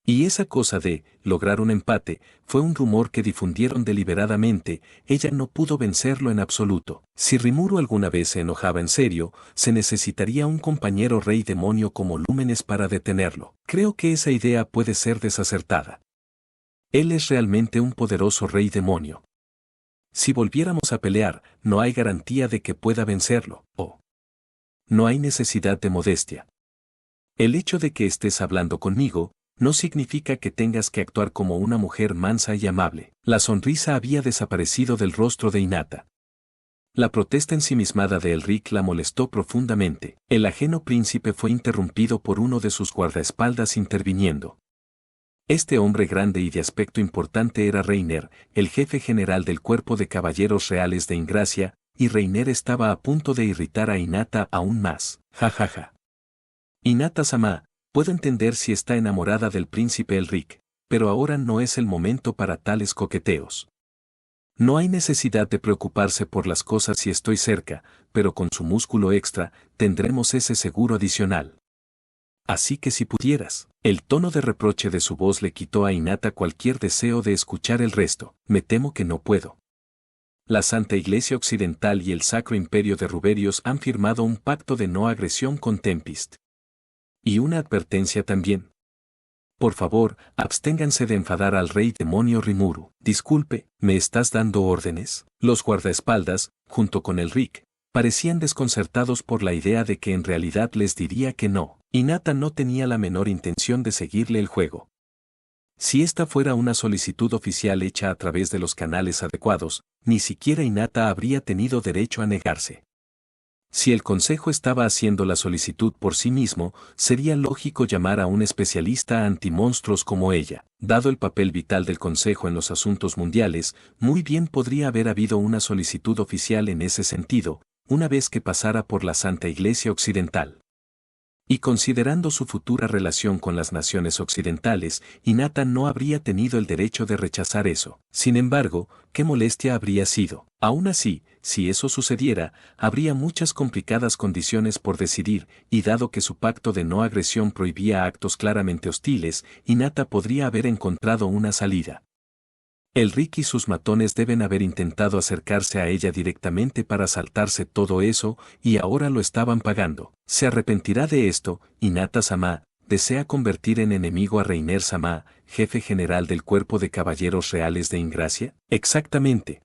Y esa cosa de lograr un empate fue un rumor que difundieron deliberadamente, ella no pudo vencerlo en absoluto. Si Rimuru alguna vez se enojaba en serio, se necesitaría un compañero rey demonio como Lúmenes para detenerlo. Creo que esa idea puede ser desacertada. Él es realmente un poderoso rey demonio. Si volviéramos a pelear, no hay garantía de que pueda vencerlo, no hay necesidad de modestia. El hecho de que estés hablando conmigo, no significa que tengas que actuar como una mujer mansa y amable. La sonrisa había desaparecido del rostro de Hinata. La protesta ensimismada de Elric la molestó profundamente. El ajeno príncipe fue interrumpido por uno de sus guardaespaldas interviniendo. Este hombre grande y de aspecto importante era Reiner, el jefe general del cuerpo de caballeros reales de Ingracia, y Reiner estaba a punto de irritar a Hinata aún más. Jajaja. Hinata-sama, puedo entender si está enamorada del príncipe Elric, pero ahora no es el momento para tales coqueteos. No hay necesidad de preocuparse por las cosas si estoy cerca, pero con su músculo extra, tendremos ese seguro adicional. Así que si pudieras, el tono de reproche de su voz le quitó a Hinata cualquier deseo de escuchar el resto. Me temo que no puedo. La Santa Iglesia Occidental y el Sacro Imperio de Ruberios han firmado un pacto de no agresión con Tempest. Y una advertencia también. Por favor, absténganse de enfadar al rey demonio Rimuru. Disculpe, ¿me estás dando órdenes? Los guardaespaldas, junto con Elric, parecían desconcertados por la idea de que en realidad les diría que no. Hinata no tenía la menor intención de seguirle el juego. Si esta fuera una solicitud oficial hecha a través de los canales adecuados, ni siquiera Hinata habría tenido derecho a negarse. Si el consejo estaba haciendo la solicitud por sí mismo, sería lógico llamar a un especialista antimonstruos como ella. Dado el papel vital del consejo en los asuntos mundiales, muy bien podría haber habido una solicitud oficial en ese sentido, una vez que pasara por la Santa Iglesia Occidental. Y considerando su futura relación con las naciones occidentales, Hinata no habría tenido el derecho de rechazar eso. Sin embargo, ¿qué molestia habría sido? Aún así, si eso sucediera, habría muchas complicadas condiciones por decidir, y dado que su pacto de no agresión prohibía actos claramente hostiles, Hinata podría haber encontrado una salida. Elric y sus matones deben haber intentado acercarse a ella directamente para saltarse todo eso, y ahora lo estaban pagando. ¿Se arrepentirá de esto? Hinata-sama desea convertir en enemigo a Reiner-sama, jefe general del cuerpo de caballeros reales de Ingracia. Exactamente.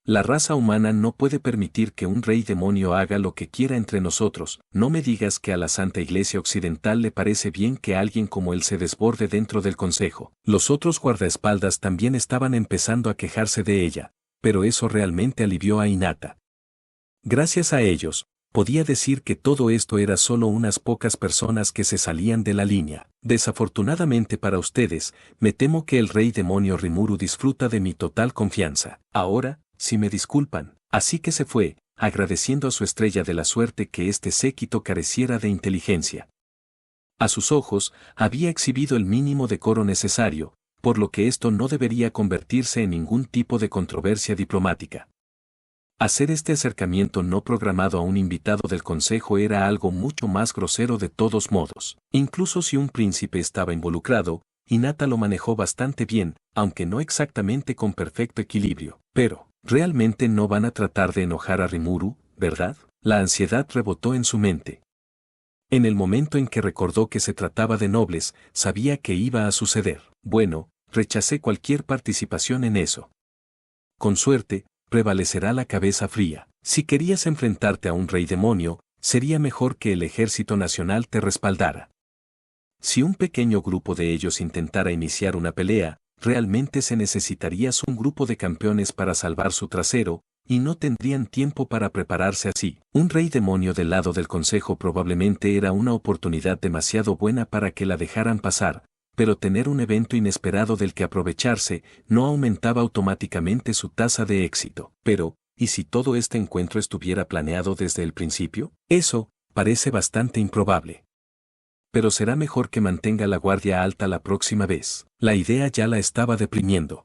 La raza humana no puede permitir que un rey demonio haga lo que quiera entre nosotros. No me digas que a la Santa Iglesia Occidental le parece bien que alguien como él se desborde dentro del consejo. Los otros guardaespaldas también estaban empezando a quejarse de ella, pero eso realmente alivió a Hinata. Gracias a ellos, podía decir que todo esto era solo unas pocas personas que se salían de la línea. Desafortunadamente para ustedes, me temo que el rey demonio Rimuru disfruta de mi total confianza. Ahora, si me disculpan. Así que se fue, agradeciendo a su estrella de la suerte que este séquito careciera de inteligencia. A sus ojos, había exhibido el mínimo decoro necesario, por lo que esto no debería convertirse en ningún tipo de controversia diplomática. Hacer este acercamiento no programado a un invitado del consejo era algo mucho más grosero de todos modos. Incluso si un príncipe estaba involucrado, Hinata lo manejó bastante bien, aunque no exactamente con perfecto equilibrio. Pero, realmente no van a tratar de enojar a Rimuru, ¿verdad? La ansiedad rebotó en su mente. En el momento en que recordó que se trataba de nobles, sabía que iba a suceder. Bueno, rechacé cualquier participación en eso. Con suerte, prevalecerá la cabeza fría. Si querías enfrentarte a un rey demonio, sería mejor que el ejército nacional te respaldara. Si un pequeño grupo de ellos intentara iniciar una pelea, realmente se necesitaría un grupo de campeones para salvar su trasero, y no tendrían tiempo para prepararse así. Un rey demonio del lado del consejo probablemente era una oportunidad demasiado buena para que la dejaran pasar, Pero tener un evento inesperado del que aprovecharse no aumentaba automáticamente su tasa de éxito. Pero, ¿y si todo este encuentro estuviera planeado desde el principio? Eso parece bastante improbable. Pero será mejor que mantenga la guardia alta la próxima vez. La idea ya la estaba deprimiendo.